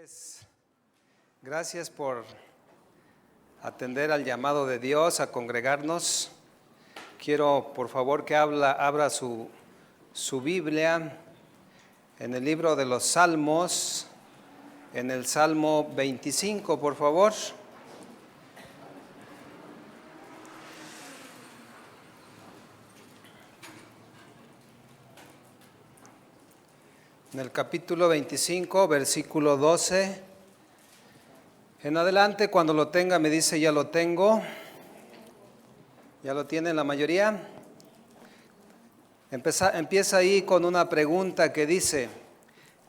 Pues gracias por atender al llamado de Dios a congregarnos. Quiero, por favor, que abra su Biblia en el libro de los Salmos, en el Salmo 25, por favor. En el capítulo 25, versículo 12. En adelante, cuando lo tenga, me dice: ya lo tengo. ¿Ya lo tienen la mayoría? Empieza ahí con una pregunta que dice: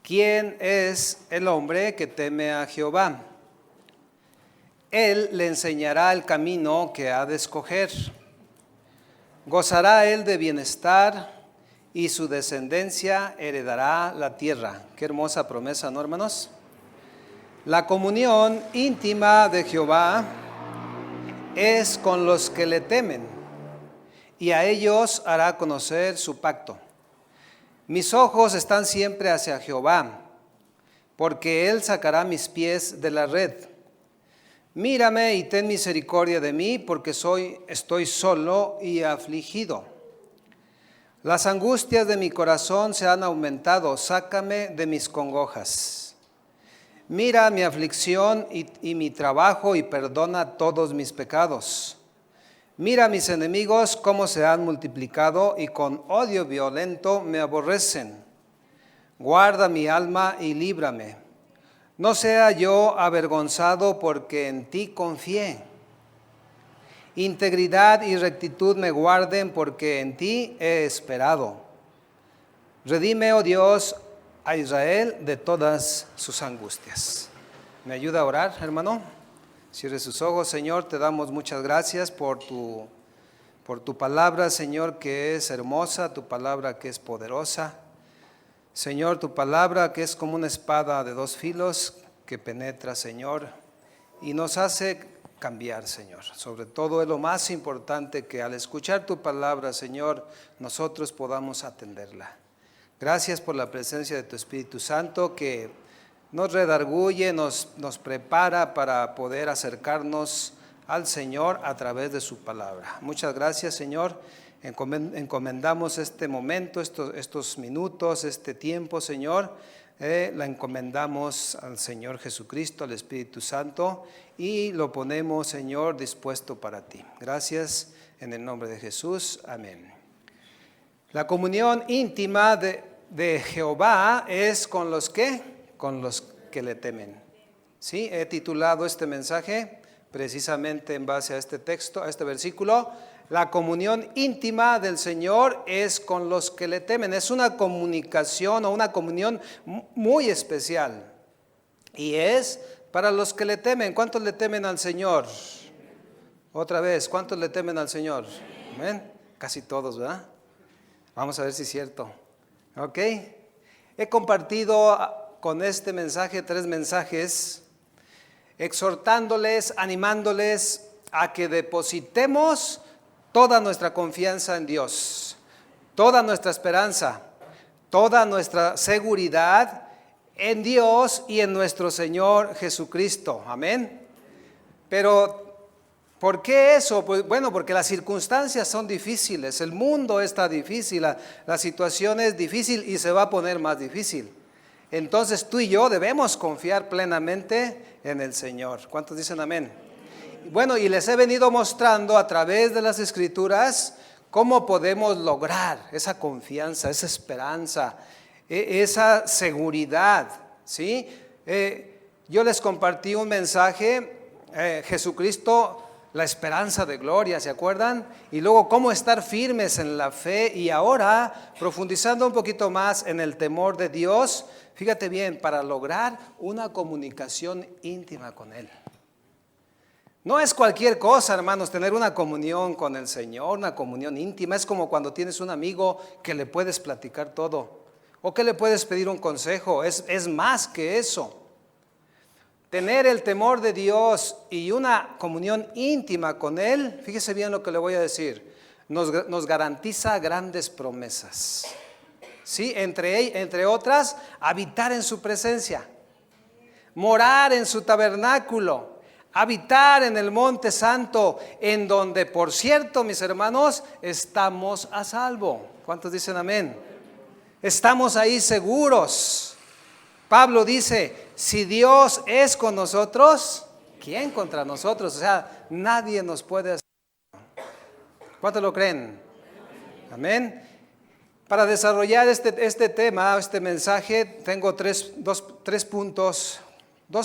¿quién es el hombre que teme a Jehová? Él le enseñará el camino que ha de escoger. Gozará él de bienestar y su descendencia heredará la tierra. Qué hermosa promesa, ¿no, hermanos? La comunión íntima de Jehová es con los que le temen, y a ellos hará conocer su pacto. Mis ojos están siempre hacia Jehová, porque él sacará mis pies de la red. Mírame y ten misericordia de mí, porque estoy solo y afligido. Las angustias de mi corazón se han aumentado, sácame de mis congojas. Mira mi aflicción y mi trabajo y perdona todos mis pecados. Mira mis enemigos cómo se han multiplicado y con odio violento me aborrecen. Guarda mi alma y líbrame. No sea yo avergonzado porque en ti confié. Integridad y rectitud me guarden porque en ti he esperado. Redime, oh Dios, a Israel de todas sus angustias. ¿Me ayuda a orar, hermano? Cierre sus ojos. Señor, te damos muchas gracias por tu palabra, Señor, que es hermosa, tu palabra que es poderosa. Señor, tu palabra que es como una espada de dos filos que penetra, Señor, y nos hace cambiar, Señor. Sobre todo es lo más importante, que al escuchar tu palabra, Señor, nosotros podamos atenderla. Gracias por la presencia de tu Espíritu Santo, que nos redarguye, nos prepara para poder acercarnos al Señor a través de su palabra. Muchas gracias, Señor. Encomendamos este momento, estos minutos, este tiempo, Señor. La encomendamos al Señor Jesucristo, al Espíritu Santo, y lo ponemos, Señor, dispuesto para ti. Gracias en el nombre de Jesús. Amén. La comunión íntima de Jehová es con los que le temen. Sí, he titulado este mensaje precisamente en base a este texto, a este versículo. La comunión íntima del Señor es con los que le temen. Es una comunicación o una comunión muy especial. Y es para los que le temen. ¿Cuántos le temen al Señor? Otra vez, ¿cuántos le temen al Señor? Amén. Casi todos, ¿verdad? Vamos a ver si es cierto. Ok. He compartido con este mensaje 3 mensajes, exhortándoles, animándoles a que depositemos toda nuestra confianza en Dios, toda nuestra esperanza, toda nuestra seguridad en Dios y en nuestro Señor Jesucristo. Amén. Pero, ¿por qué eso? Pues bueno, porque las circunstancias son difíciles, el mundo está difícil, la situación es difícil y se va a poner más difícil. Entonces tú y yo debemos confiar plenamente en el Señor. ¿Cuántos dicen amén? Bueno, y les he venido mostrando a través de las Escrituras cómo podemos lograr esa confianza, esa esperanza, esa seguridad, ¿sí? Yo les compartí un mensaje, Jesucristo, la esperanza de gloria, ¿se acuerdan? Y luego cómo estar firmes en la fe, y ahora profundizando un poquito más en el temor de Dios, fíjate bien, para lograr una comunicación íntima con Él. No es cualquier cosa, hermanos, tener una comunión con el Señor, una comunión íntima. Es como cuando tienes un amigo que le puedes platicar todo, o que le puedes pedir un consejo. Es más que eso. Tener el temor de Dios y una comunión íntima con Él, fíjese bien lo que le voy a decir, nos garantiza grandes promesas. ¿Sí? Entre otras, habitar en su presencia. morar en su tabernáculo, habitar en el monte santo, en donde, por cierto, mis hermanos, estamos a salvo. ¿Cuántos dicen amén? Estamos ahí seguros. Pablo dice, si Dios es con nosotros, ¿quién contra nosotros? O sea, nadie nos puede hacer. ¿Cuántos lo creen? Amén. Para desarrollar este tema, este mensaje, tengo dos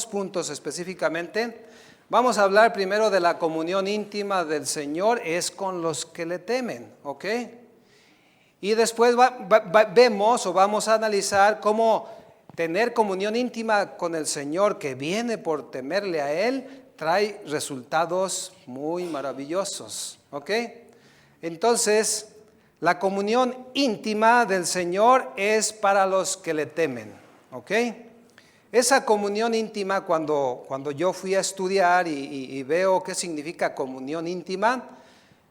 puntos específicamente. Vamos a hablar primero de la comunión íntima del Señor, es con los que le temen, ¿ok? Y después vamos a analizar cómo tener comunión íntima con el Señor, que viene por temerle a Él, trae resultados muy maravillosos, ¿ok? Entonces, la comunión íntima del Señor es para los que le temen, ¿ok? Esa comunión íntima, cuando yo fui a estudiar y veo qué significa comunión íntima,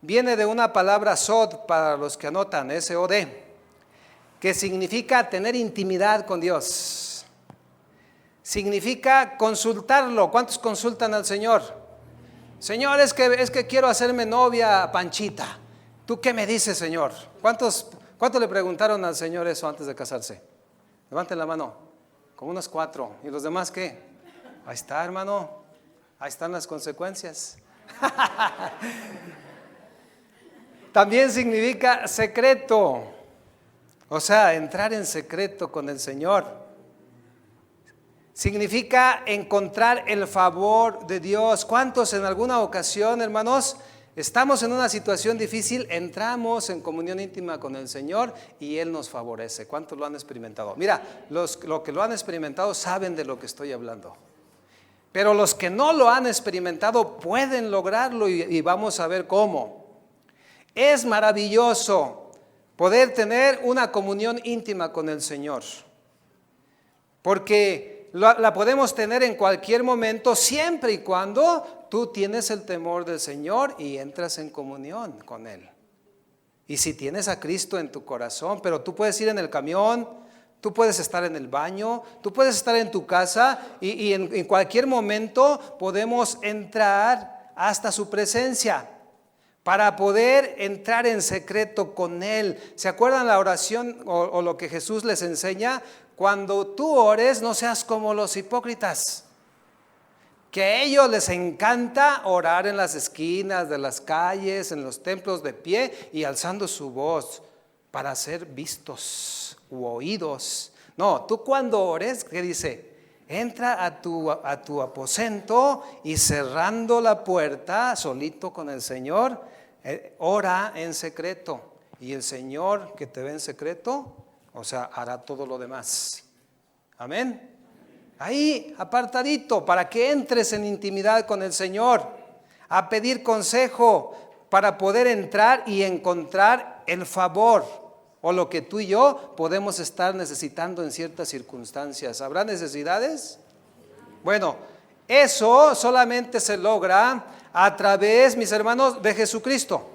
viene de una palabra sod, para los que anotan, S-O-D, que significa tener intimidad con Dios. Significa consultarlo. ¿Cuántos consultan al Señor? Señor, es que quiero hacerme novia a Panchita. ¿Tú qué me dices, Señor? ¿Cuántos le preguntaron al Señor eso antes de casarse? Levanten la mano. Como unos 4. ¿Y los demás qué? Ahí está, hermano. Ahí están las consecuencias. También significa secreto. O sea, entrar en secreto con el Señor. Significa encontrar el favor de Dios. ¿Cuántos en alguna ocasión, hermanos, estamos en una situación difícil, entramos en comunión íntima con el Señor y Él nos favorece? ¿Cuántos lo han experimentado? Mira, los que lo han experimentado saben de lo que estoy hablando. Pero los que no lo han experimentado pueden lograrlo y vamos a ver cómo. Es maravilloso poder tener una comunión íntima con el Señor, porque la podemos tener en cualquier momento, siempre y cuando tú tienes el temor del Señor y entras en comunión con Él. Y si tienes a Cristo en tu corazón, pero tú puedes ir en el camión, tú puedes estar en el baño, tú puedes estar en tu casa y en cualquier momento podemos entrar hasta su presencia para poder entrar en secreto con Él. ¿Se acuerdan la oración o lo que Jesús les enseña? Cuando tú ores, no seas como los hipócritas, que a ellos les encanta orar en las esquinas de las calles, en los templos de pie y alzando su voz para ser vistos u oídos. No, tú cuando ores, ¿qué dice? Entra a tu aposento y cerrando la puerta, solito con el Señor, ora en secreto. Y el Señor que te ve en secreto, o sea, hará todo lo demás. Amén. Ahí, apartadito, para que entres en intimidad con el Señor, a pedir consejo para poder entrar y encontrar el favor o lo que tú y yo podemos estar necesitando en ciertas circunstancias. ¿Habrá necesidades? Bueno, eso solamente se logra a través, mis hermanos, de Jesucristo.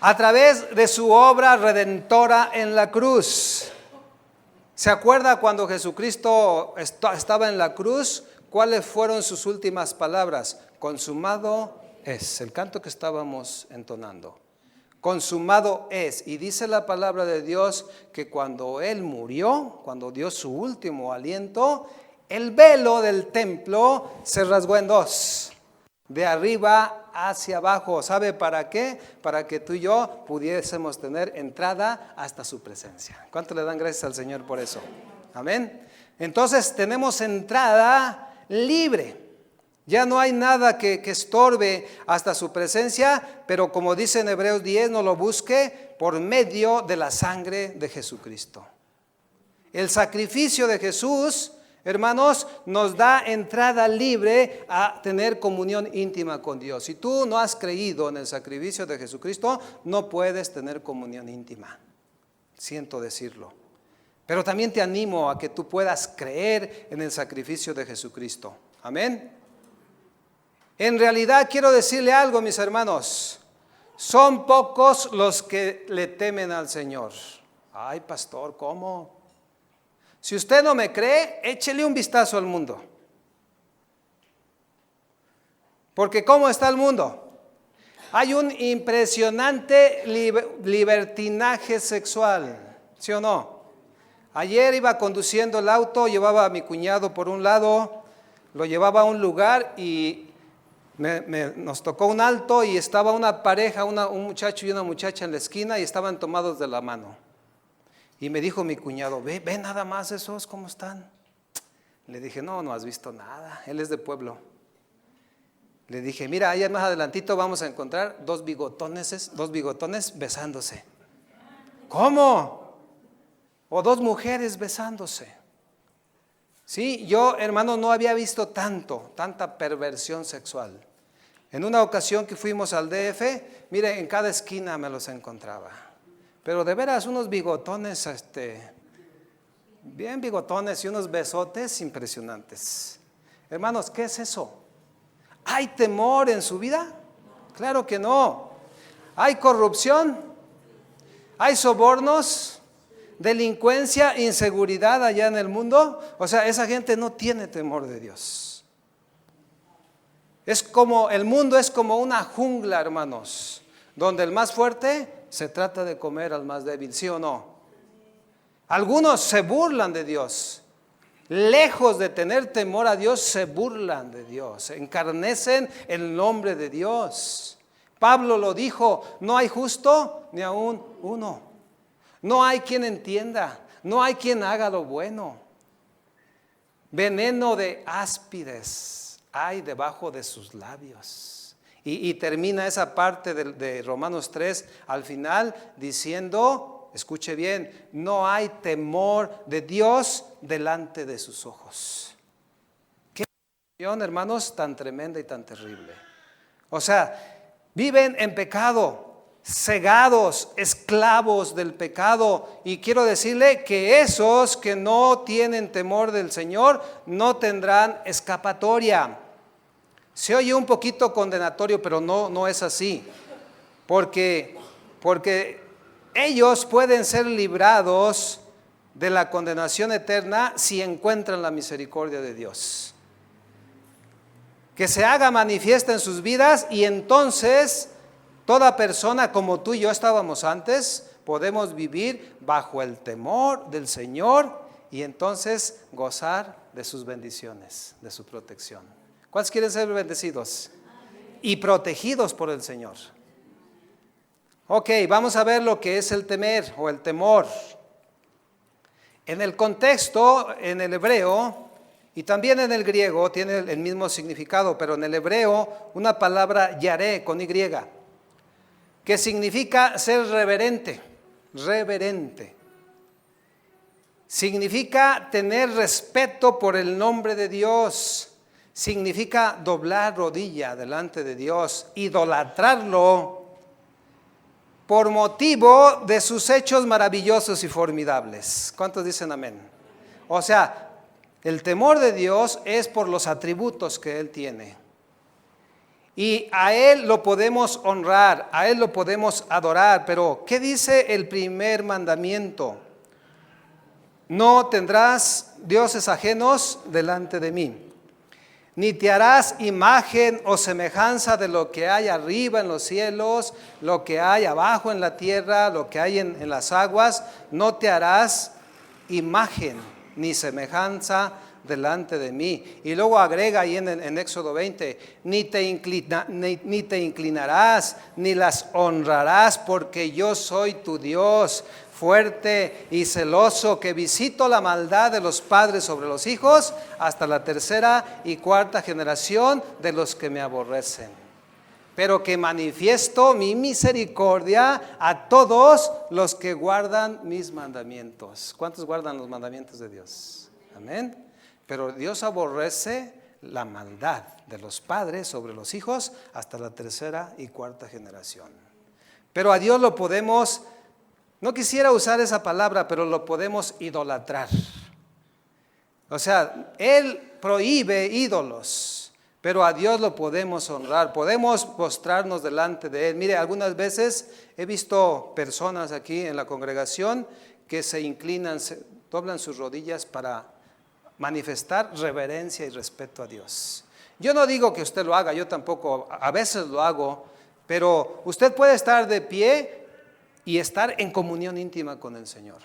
A través de su obra redentora en la cruz. ¿Se acuerda cuando Jesucristo estaba en la cruz? ¿Cuáles fueron sus últimas palabras? Consumado es, el canto que estábamos entonando. Consumado es. Y dice la palabra de Dios que cuando Él murió, cuando dio su último aliento, el velo del templo se rasgó en dos, de arriba hacia abajo. ¿Sabe para qué? Para que tú y yo pudiésemos tener entrada hasta su presencia. ¿Cuánto le dan gracias al Señor por eso? Amén. Entonces tenemos entrada libre. Ya no hay nada que estorbe hasta su presencia, pero como dice en Hebreos 10, no lo busque por medio de la sangre de Jesucristo. El sacrificio de Jesús, hermanos, nos da entrada libre a tener comunión íntima con Dios. Si tú no has creído en el sacrificio de Jesucristo, no puedes tener comunión íntima. Siento decirlo. Pero también te animo a que tú puedas creer en el sacrificio de Jesucristo. Amén. En realidad quiero decirle algo, mis hermanos. Son pocos los que le temen al Señor. Ay, pastor, ¿cómo? Si usted no me cree, échele un vistazo al mundo. Porque ¿cómo está el mundo? Hay un impresionante libertinaje sexual, ¿sí o no? Ayer iba conduciendo el auto, llevaba a mi cuñado por un lado, lo llevaba a un lugar y nos tocó un alto y estaba una pareja, un muchacho y una muchacha en la esquina y estaban tomados de la mano. Y me dijo mi cuñado, ve nada más esos, ¿cómo están? Le dije, no has visto nada, él es de pueblo. Le dije, mira, allá más adelantito vamos a encontrar dos bigotones besándose. ¿Cómo? O dos mujeres besándose. Sí, yo, hermano, no había visto tanta perversión sexual. En una ocasión que fuimos al DF, mire, en cada esquina me los encontraba. Pero de veras, unos bigotones, bien bigotones y unos besotes impresionantes. Hermanos, ¿qué es eso? ¿Hay temor en su vida? Claro que no. ¿Hay corrupción? ¿Hay sobornos? ¿Delincuencia, inseguridad allá en el mundo? O sea, esa gente no tiene temor de Dios. El mundo es como una jungla, hermanos, donde el más fuerte se trata de comer al más débil, ¿sí o no? Algunos se burlan de Dios. Lejos de tener temor a Dios, se burlan de Dios, encarnecen el nombre de Dios. Pablo lo dijo, no hay justo ni aún uno. No hay quien entienda, no hay quien haga lo bueno. Veneno de áspides hay debajo de sus labios. Y termina esa parte de Romanos 3 al final diciendo, escuche bien, no hay temor de Dios delante de sus ojos. Qué situación, hermanos, tan tremenda y tan terrible. O sea, viven en pecado, cegados, esclavos del pecado. Y quiero decirle que esos que no tienen temor del Señor no tendrán escapatoria. Se oye un poquito condenatorio, pero no es así. Porque ellos pueden ser librados de la condenación eterna si encuentran la misericordia de Dios. Que se haga manifiesta en sus vidas y entonces toda persona como tú y yo estábamos antes, podemos vivir bajo el temor del Señor y entonces gozar de sus bendiciones, de su protección. ¿Cuáles quieren ser bendecidos? Y protegidos por el Señor. Ok, vamos a ver lo que es el temer o el temor. En el contexto, en el hebreo y también en el griego tiene el mismo significado, pero en el hebreo una palabra yaré con Y, que significa ser reverente. Significa tener respeto por el nombre de Dios. Significa doblar rodilla delante de Dios, idolatrarlo por motivo de sus hechos maravillosos y formidables. ¿Cuántos dicen amén? O sea, el temor de Dios es por los atributos que Él tiene. Y a Él lo podemos honrar, a Él lo podemos adorar. Pero, ¿qué dice el primer mandamiento? No tendrás dioses ajenos delante de mí. Ni te harás imagen o semejanza de lo que hay arriba en los cielos, lo que hay abajo en la tierra, lo que hay en las aguas. No te harás imagen ni semejanza delante de mí. Y luego agrega ahí en Éxodo 20, ni te inclinarás, ni las honrarás, porque yo soy tu Dios, fuerte y celoso, que visito la maldad de los padres sobre los hijos hasta la tercera y cuarta generación de los que me aborrecen. Pero que manifiesto mi misericordia a todos los que guardan mis mandamientos. ¿Cuántos guardan los mandamientos de Dios? Amén. Pero Dios aborrece la maldad de los padres sobre los hijos hasta la tercera y cuarta generación. Pero a Dios lo podemos, no quisiera usar esa palabra, pero lo podemos idolatrar. O sea, Él prohíbe ídolos, pero a Dios lo podemos honrar, podemos postrarnos delante de Él. Mire, algunas veces he visto personas aquí en la congregación que se inclinan doblan sus rodillas para manifestar reverencia y respeto a Dios. Yo no digo que usted lo haga, yo tampoco, a veces lo hago, pero usted puede estar de pie y estar en comunión íntima con el Señor.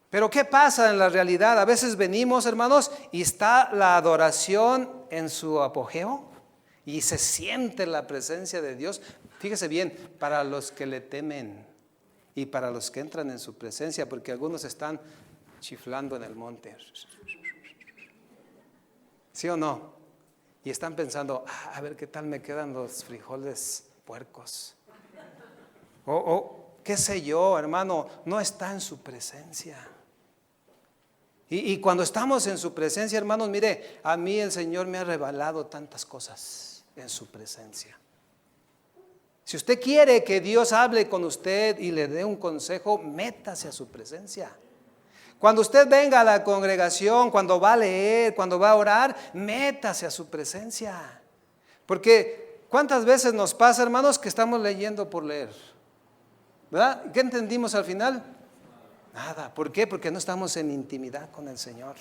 Pero ¿qué pasa en la realidad? A veces venimos, hermanos, y está la adoración en su apogeo y se siente la presencia de Dios. Fíjese bien, para los que le temen y para los que entran en su presencia, porque algunos están chiflando en el monte. ¿Sí o no? Y están pensando, a ver qué tal me quedan los frijoles puercos. O qué sé yo, hermano, no está en su presencia. Y cuando estamos en su presencia, hermanos, mire, a mí el Señor me ha revelado tantas cosas en su presencia. Si usted quiere que Dios hable con usted y le dé un consejo, métase a su presencia. Cuando usted venga a la congregación, cuando va a leer, cuando va a orar, métase a su presencia. Porque ¿cuántas veces nos pasa, hermanos, que estamos leyendo por leer? ¿Verdad? ¿Qué entendimos al final? Nada. ¿Por qué? Porque no estamos en intimidad con el Señor.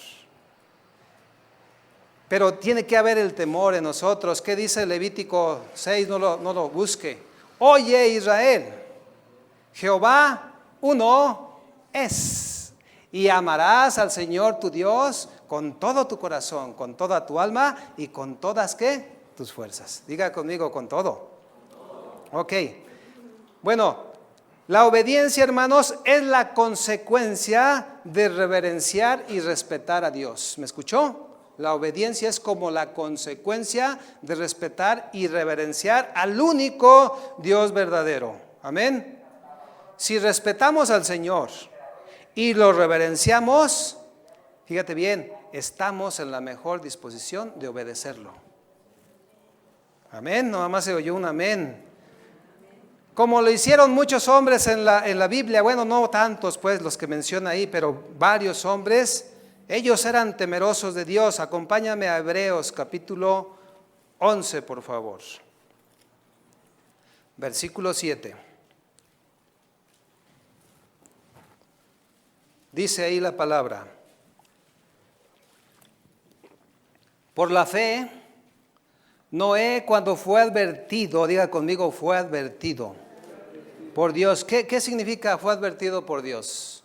Pero tiene que haber el temor en nosotros. ¿Qué dice Levítico 6? No lo busque. Oye Israel, Jehová uno es. Y amarás al Señor tu Dios con todo tu corazón, con toda tu alma y con todas, ¿qué? Tus fuerzas. Diga conmigo, con todo. Ok. Bueno, la obediencia, hermanos, es la consecuencia de reverenciar y respetar a Dios. ¿Me escuchó? La obediencia es como la consecuencia de respetar y reverenciar al único Dios verdadero. Amén. Si respetamos al Señor y lo reverenciamos, fíjate bien, estamos en la mejor disposición de obedecerlo. Amén. Nada más se oyó un amén. Como lo hicieron muchos hombres en la Biblia, bueno, no tantos pues los que menciona ahí, pero varios hombres, ellos eran temerosos de Dios. Acompáñame a Hebreos capítulo 11, por favor. Versículo 7. Dice ahí la palabra: por la fe, Noé, cuando fue advertido, diga conmigo, fue advertido por Dios. ¿Qué significa fue advertido por Dios?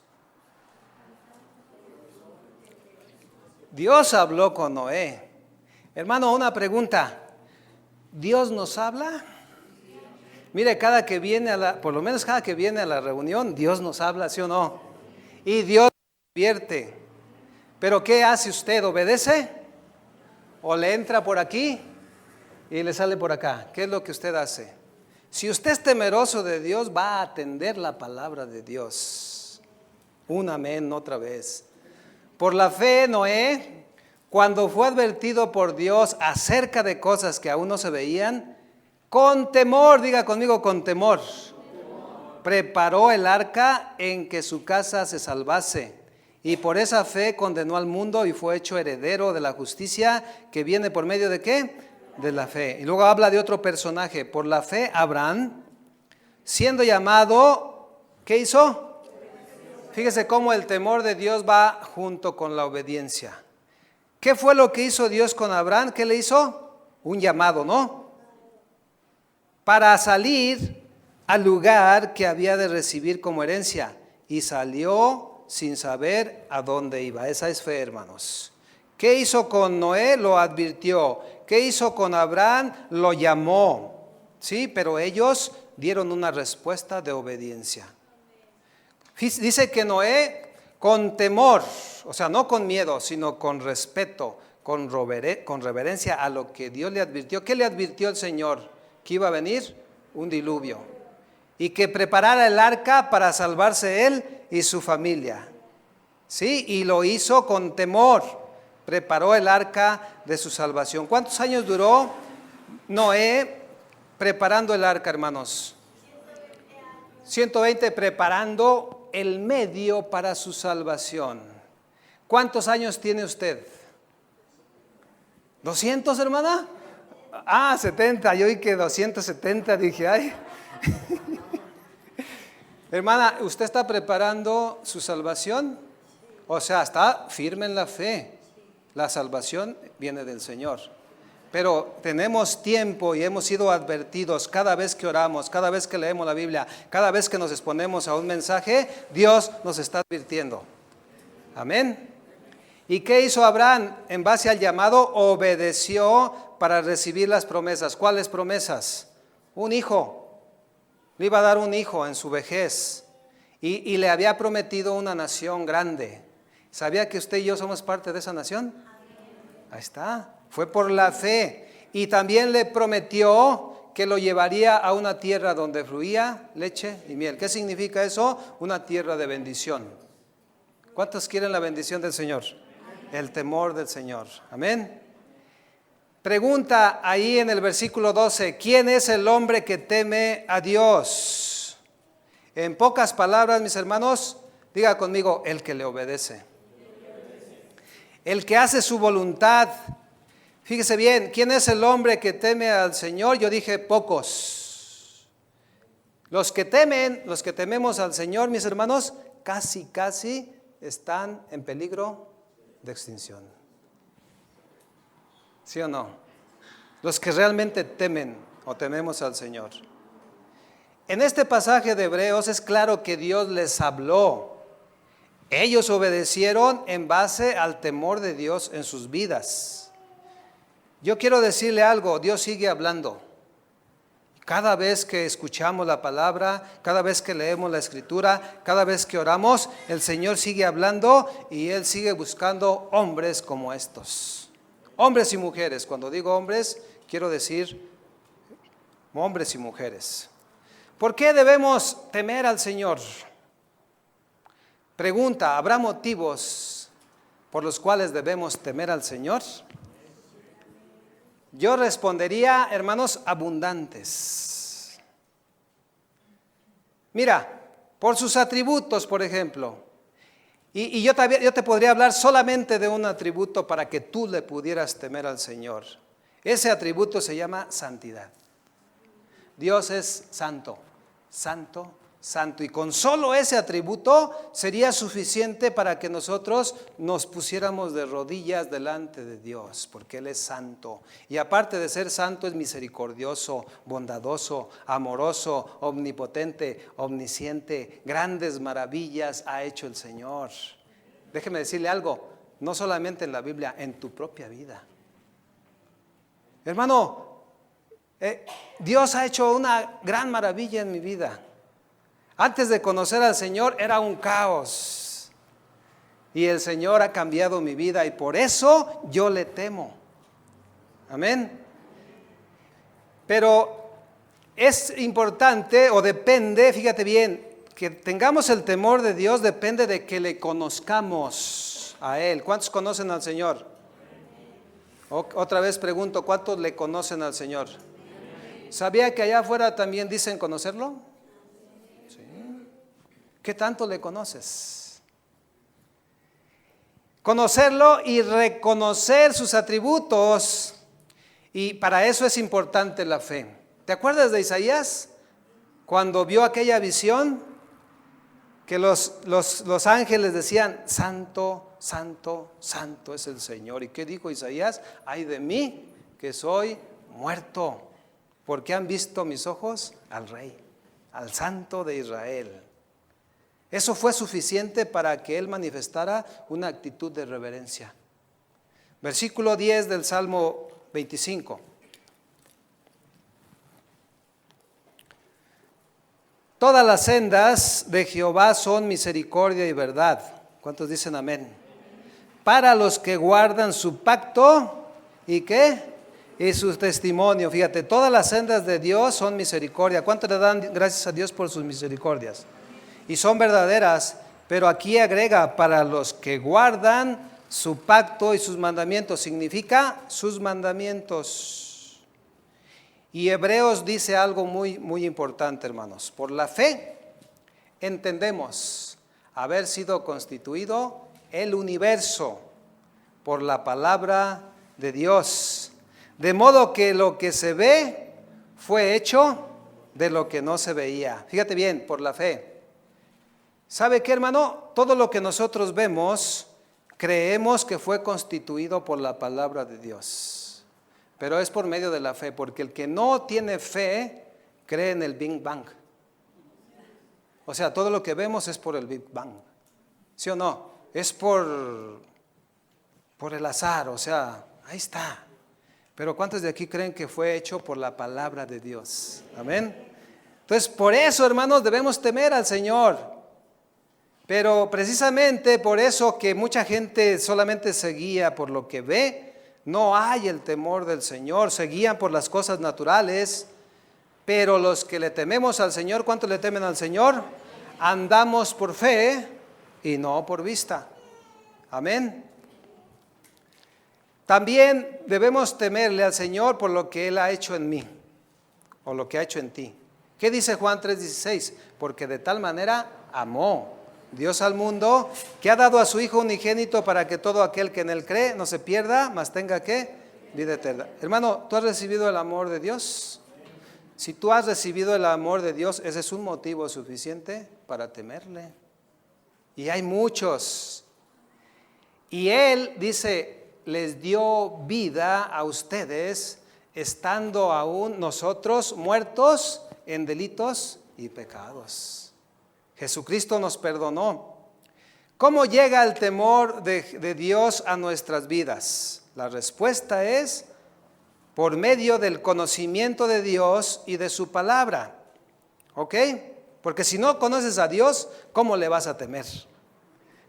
Dios habló con Noé. Hermano, una pregunta. ¿Dios nos habla? Mire, cada que viene por lo menos cada que viene a la reunión, Dios nos habla, ¿sí o no? Y Dios nos advierte. Pero ¿qué hace usted? ¿Obedece? ¿O le entra por aquí y le sale por acá? ¿Qué es lo que usted hace? Si usted es temeroso de Dios, va a atender la palabra de Dios. Un amén otra vez. Por la fe, Noé, cuando fue advertido por Dios acerca de cosas que aún no se veían, con temor, diga conmigo, con temor, preparó el arca en que su casa se salvase. Y por esa fe condenó al mundo y fue hecho heredero de la justicia que viene por medio de ¿qué? De la fe. Y luego habla de otro personaje. Por la fe, Abraham, siendo llamado, ¿qué hizo? Fíjese cómo el temor de Dios va junto con la obediencia. ¿Qué fue lo que hizo Dios con Abraham? ¿Qué le hizo? Un llamado, ¿no? Para salir al lugar que había de recibir como herencia. Y salió sin saber a dónde iba. Esa es fe, hermanos. ¿Qué hizo con Noé? Lo advirtió. ¿Qué hizo con Abraham? Lo llamó. Sí, pero ellos dieron una respuesta de obediencia. Dice que Noé, con temor, o sea, no con miedo, sino con respeto, con reverencia a lo que Dios le advirtió. ¿Qué le advirtió el Señor? Que iba a venir un diluvio y que preparara el arca para salvarse él y su familia. Sí, y lo hizo con temor. Preparó el arca de su salvación. ¿Cuántos años duró Noé preparando el arca, hermanos? 120, preparando el medio para su salvación. ¿Cuántos años tiene usted? ¿200, hermana? 70, yo oí que 270, dije, ay. Hermana, ¿usted está preparando su salvación? O sea, está firme en la fe. La salvación viene del Señor. Pero tenemos tiempo y hemos sido advertidos cada vez que oramos, cada vez que leemos la Biblia, cada vez que nos exponemos a un mensaje, Dios nos está advirtiendo. Amén. ¿Y qué hizo Abraham? En base al llamado, obedeció para recibir las promesas. ¿Cuáles promesas? Un hijo. Le iba a dar un hijo en su vejez. Y le había prometido una nación grande. ¿Sabía que usted y yo somos parte de esa nación? Ahí está. Fue por la fe. Y también le prometió que lo llevaría a una tierra donde fluía leche y miel. ¿Qué significa eso? Una tierra de bendición. ¿Cuántos quieren la bendición del Señor? El temor del Señor. Amén. Pregunta ahí en el versículo 12, ¿quién es el hombre que teme a Dios? En pocas palabras, mis hermanos, diga conmigo, el que le obedece. El que hace su voluntad. Fíjese bien, ¿quién es el hombre que teme al Señor? Yo dije pocos. Los que tememos al Señor, mis hermanos, casi están en peligro de extinción. ¿Sí o no? Los que realmente temen o tememos al Señor. En este pasaje de Hebreos es claro que Dios les habló. Ellos obedecieron en base al temor de Dios en sus vidas. Yo quiero decirle algo, Dios sigue hablando. Cada vez que escuchamos la palabra, cada vez que leemos la escritura, cada vez que oramos, el Señor sigue hablando y Él sigue buscando hombres como estos. Hombres y mujeres, cuando digo hombres, quiero decir hombres y mujeres. ¿Por qué debemos temer al Señor? Pregunta, ¿habrá motivos por los cuales debemos temer al Señor? Yo respondería, hermanos, abundantes. Mira, por sus atributos, por ejemplo. Y yo te podría hablar solamente de un atributo para que tú le pudieras temer al Señor. Ese atributo se llama santidad. Dios es santo, santo, santo. Y con solo ese atributo sería suficiente para que nosotros nos pusiéramos de rodillas delante de Dios, porque Él es santo. Y aparte de ser santo, es misericordioso, bondadoso, amoroso, omnipotente, omnisciente. Grandes maravillas ha hecho el Señor. Déjeme decirle algo, no solamente en la Biblia, en tu propia vida. Hermano, Dios ha hecho una gran maravilla en mi vida. Antes de conocer al Señor era un caos. Y el Señor ha cambiado mi vida y por eso yo le temo. Amén. Pero es importante o depende, fíjate bien, que tengamos el temor de Dios depende de que le conozcamos a Él. ¿Cuántos conocen al Señor? Otra vez pregunto, ¿cuántos le conocen al Señor? ¿Sabía que allá afuera también dicen conocerlo? ¿Qué tanto le conoces? Conocerlo y reconocer sus atributos. Y para eso es importante la fe. ¿Te acuerdas de Isaías? Cuando vio aquella visión que los ángeles decían, santo, santo, santo es el Señor. ¿Y qué dijo Isaías? Ay de mí que soy muerto, porque han visto mis ojos al Rey, al Santo de Israel. Eso fue suficiente para que él manifestara una actitud de reverencia. Versículo 10 del Salmo 25. Todas las sendas de Jehová son misericordia y verdad. ¿Cuántos dicen amén? Para los que guardan su pacto y ¿qué? Y su testimonio. Fíjate, todas las sendas de Dios son misericordia. ¿Cuánto le dan gracias a Dios por sus misericordias? Y son verdaderas, pero aquí agrega para los que guardan su pacto y sus mandamientos, significa sus mandamientos. Y Hebreos dice algo muy, muy importante, hermanos. Por la fe entendemos haber sido constituido el universo por la palabra de Dios. De modo que lo que se ve fue hecho de lo que no se veía. Fíjate bien, por la fe. ¿Sabe qué, hermano? Todo lo que nosotros vemos, creemos que fue constituido por la palabra de Dios. Pero es por medio de la fe, porque el que no tiene fe, cree en el Big Bang. O sea, todo lo que vemos es por el Big Bang. ¿Sí o no? Es por el azar, o sea, ahí está. Pero ¿cuántos de aquí creen que fue hecho por la palabra de Dios? Amén. Entonces, por eso, hermanos, debemos temer al Señor. Pero precisamente por eso que mucha gente solamente se guía por lo que ve, no hay el temor del Señor, se guían por las cosas naturales. Pero los que le tememos al Señor, ¿cuánto le temen al Señor? Andamos por fe y no por vista. Amén. También debemos temerle al Señor por lo que Él ha hecho en mí, o lo que ha hecho en ti. ¿Qué dice Juan 3:16? Porque de tal manera amó Dios al mundo, que ha dado a su Hijo unigénito para que todo aquel que en Él cree no se pierda, mas tenga ¿qué? Vida eterna. Hermano, ¿tú has recibido el amor de Dios? Si tú has recibido el amor de Dios, ese es un motivo suficiente para temerle. Y hay muchos. Y Él dice, les dio vida a ustedes, estando aún nosotros muertos en delitos y pecados. Jesucristo nos perdonó. ¿Cómo llega el temor de Dios a nuestras vidas? La respuesta es por medio del conocimiento de Dios y de su palabra. ¿Ok? Porque si no conoces a Dios, ¿cómo le vas a temer?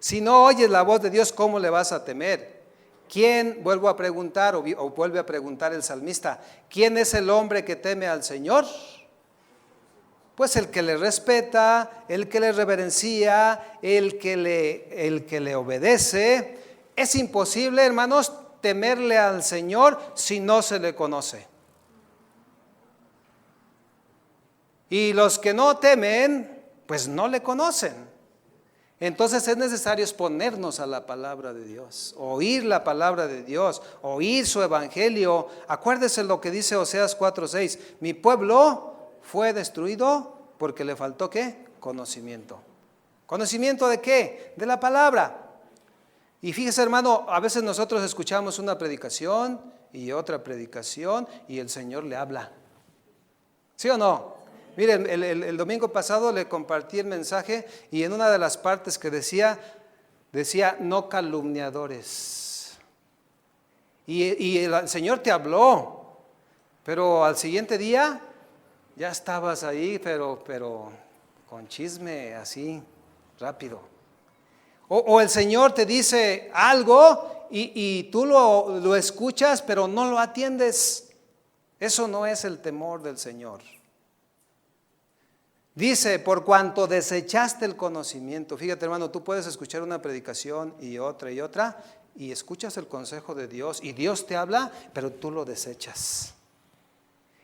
Si no oyes la voz de Dios, ¿cómo le vas a temer? ¿Quién, vuelvo a preguntar, o vuelve a preguntar el salmista, ¿quién es el hombre que teme al Señor? Pues el que le respeta, el que le reverencia, el que le obedece. Es imposible, hermanos, temerle al Señor si no se le conoce. Y los que no temen, pues no le conocen. Entonces es necesario exponernos a la palabra de Dios, oír la palabra de Dios, oír su evangelio. Acuérdese lo que dice Oseas 4:6, mi pueblo fue destruido porque le faltó ¿qué? Conocimiento. ¿Conocimiento de qué? De la palabra. Y fíjese, hermano, a veces nosotros escuchamos una predicación y otra predicación y el Señor le habla. ¿Sí o no? Miren, el domingo pasado le compartí el mensaje y en una de las partes que decía no calumniadores. Y el Señor te habló, pero al siguiente día ya estabas ahí, pero con chisme así, rápido. O el Señor te dice algo y tú lo escuchas, pero no lo atiendes. Eso no es el temor del Señor. Dice, por cuanto desechaste el conocimiento. Fíjate, hermano, tú puedes escuchar una predicación y otra, y escuchas el consejo de Dios, y Dios te habla, pero tú lo desechas.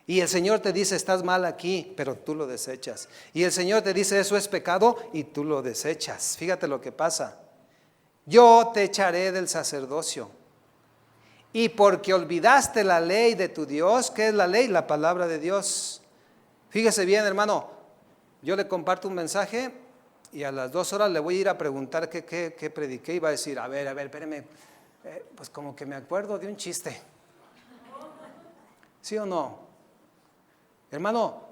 Y el Señor te dice, estás mal aquí, pero tú lo desechas. Y el Señor te dice, eso es pecado, y tú lo desechas. Fíjate lo que pasa. Yo te echaré del sacerdocio. Y porque olvidaste la ley de tu Dios, ¿qué es la ley? La palabra de Dios. Fíjese bien, hermano, yo le comparto un mensaje y a las 2 horas le voy a ir a preguntar qué prediqué y va a decir, a ver, espéreme, pues como que me acuerdo de un chiste. ¿Sí o no? Hermano,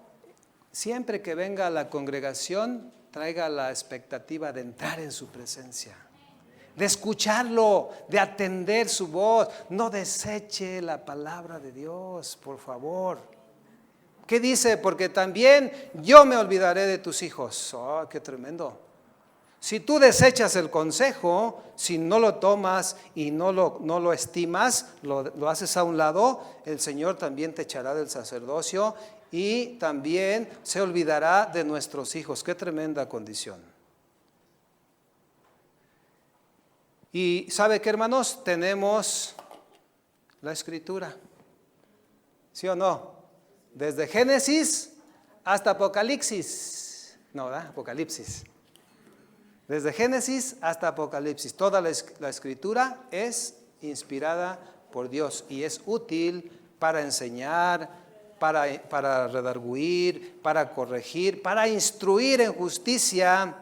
siempre que venga a la congregación, traiga la expectativa de entrar en su presencia, de escucharlo, de atender su voz. No deseche la palabra de Dios, por favor. ¿Qué dice? Porque también yo me olvidaré de tus hijos. Oh, qué tremendo. Si tú desechas el consejo, si no lo tomas y no lo estimas, lo haces a un lado, el Señor también te echará del sacerdocio y también se olvidará de nuestros hijos. Qué tremenda condición. Y ¿sabe qué, hermanos? Tenemos la Escritura. ¿Sí o no? Desde Génesis hasta Apocalipsis. No, ¿verdad? Apocalipsis. Desde Génesis hasta Apocalipsis. Toda la Escritura es inspirada por Dios y es útil para enseñar, para redarguir, para corregir, para instruir en justicia,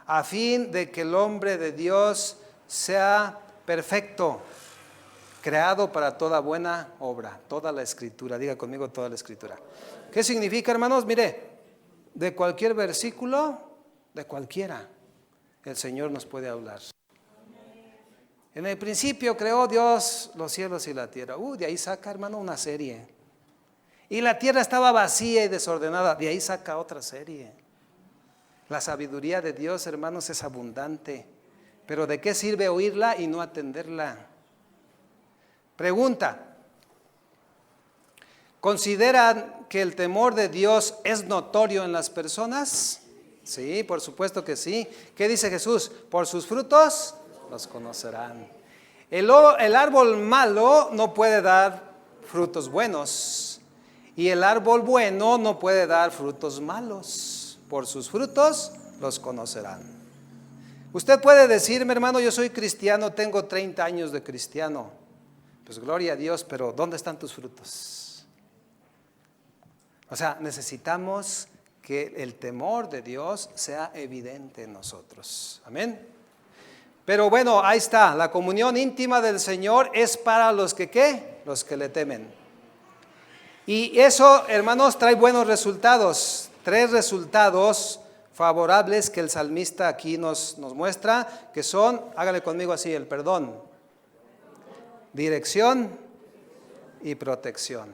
a fin de que el hombre de Dios sea perfecto, creado para toda buena obra, toda la escritura. Diga conmigo toda la escritura. ¿Qué significa, hermanos? Mire, de cualquier versículo, de cualquiera, el Señor nos puede hablar. En el principio creó Dios los cielos y la tierra. De ahí saca, hermano, una serie. Y la tierra estaba vacía y desordenada. De ahí saca otra serie. La sabiduría de Dios, hermanos, es abundante. Pero ¿de qué sirve oírla y no atenderla? Pregunta. ¿Consideran que el temor de Dios es notorio en las personas? Sí, por supuesto que sí. ¿Qué dice Jesús? Por sus frutos los conocerán. El árbol malo no puede dar frutos buenos y el árbol bueno no puede dar frutos malos. Por sus frutos los conocerán. Usted puede decirme, hermano, yo soy cristiano, tengo 30 años de cristiano. Pues gloria a Dios, pero ¿dónde están tus frutos? O sea, necesitamos que el temor de Dios sea evidente en nosotros. Amén. Pero bueno, ahí está, la comunión íntima del Señor es para los que ¿qué? Los que le temen. Y eso, hermanos, trae buenos resultados. 3 resultados favorables que el salmista aquí nos muestra, que son, hágale conmigo así, el perdón, dirección y protección.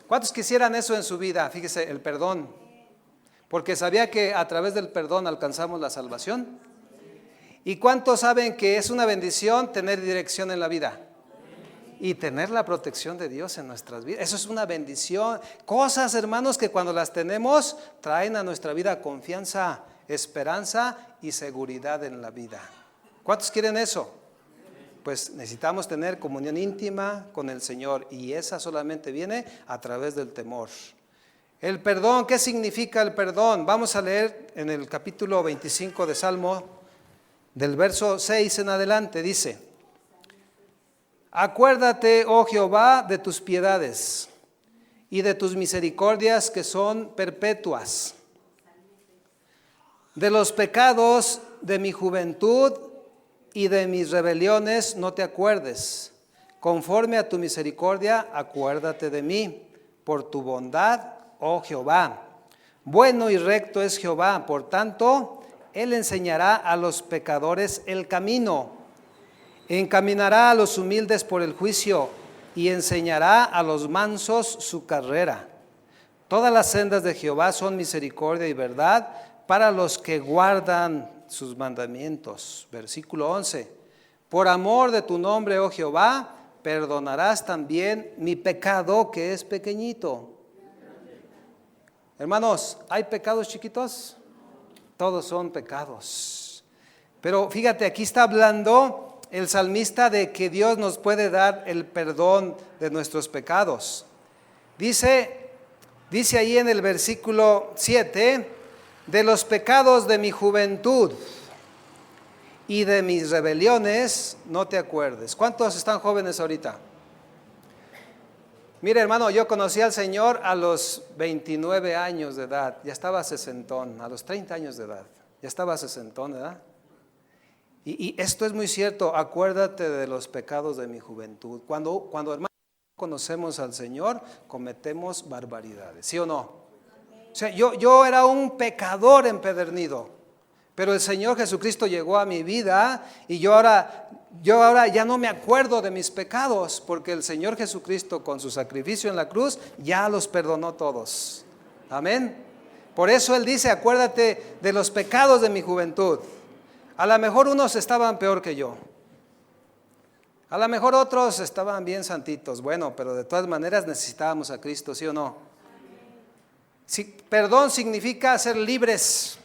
¿Cuántos quisieran eso en su vida? Fíjese, el perdón. Porque sabía que a través del perdón alcanzamos la salvación. ¿Y cuántos saben que es una bendición tener dirección en la vida? Y tener la protección de Dios en nuestras vidas. Eso es una bendición. Cosas, hermanos, que cuando las tenemos traen a nuestra vida confianza, esperanza y seguridad en la vida. ¿Cuántos quieren eso? Pues necesitamos tener comunión íntima con el Señor y esa solamente viene a través del temor. El perdón, ¿qué significa el perdón? Vamos a leer en el capítulo 25 de Salmo. Del verso 6 en adelante dice: acuérdate, oh Jehová, de tus piedades y de tus misericordias que son perpetuas. De los pecados de mi juventud y de mis rebeliones no te acuerdes. Conforme a tu misericordia, acuérdate de mí, por tu bondad, oh Jehová. Bueno y recto es Jehová, por tanto, Él enseñará a los pecadores el camino, encaminará a los humildes por el juicio y enseñará a los mansos su carrera. Todas las sendas de Jehová son misericordia y verdad para los que guardan sus mandamientos. Versículo 11. Por amor de tu nombre, oh Jehová, perdonarás también mi pecado que es pequeñito. Hermanos, ¿hay pecados chiquitos? Todos son pecados. Pero fíjate, aquí está hablando el salmista de que Dios nos puede dar el perdón de nuestros pecados. Dice ahí en el versículo 7, de los pecados de mi juventud y de mis rebeliones no te acuerdes. ¿Cuántos están jóvenes ahorita? Mire, hermano, yo conocí al Señor a los 29 años de edad, ya estaba sesentón, a los 30 años de edad, ya estaba sesentón, ¿verdad? Y esto es muy cierto, acuérdate de los pecados de mi juventud. Cuando hermano conocemos al Señor, cometemos barbaridades, ¿sí o no? O sea, yo era un pecador empedernido, pero el Señor Jesucristo llegó a mi vida y yo ahora ya no me acuerdo de mis pecados, porque el Señor Jesucristo con su sacrificio en la cruz ya los perdonó todos. Amén. Por eso Él dice, acuérdate de los pecados de mi juventud. A lo mejor unos estaban peor que yo. A lo mejor otros estaban bien santitos. Bueno, pero de todas maneras necesitábamos a Cristo, ¿sí o no? Sí, perdón significa ser libres,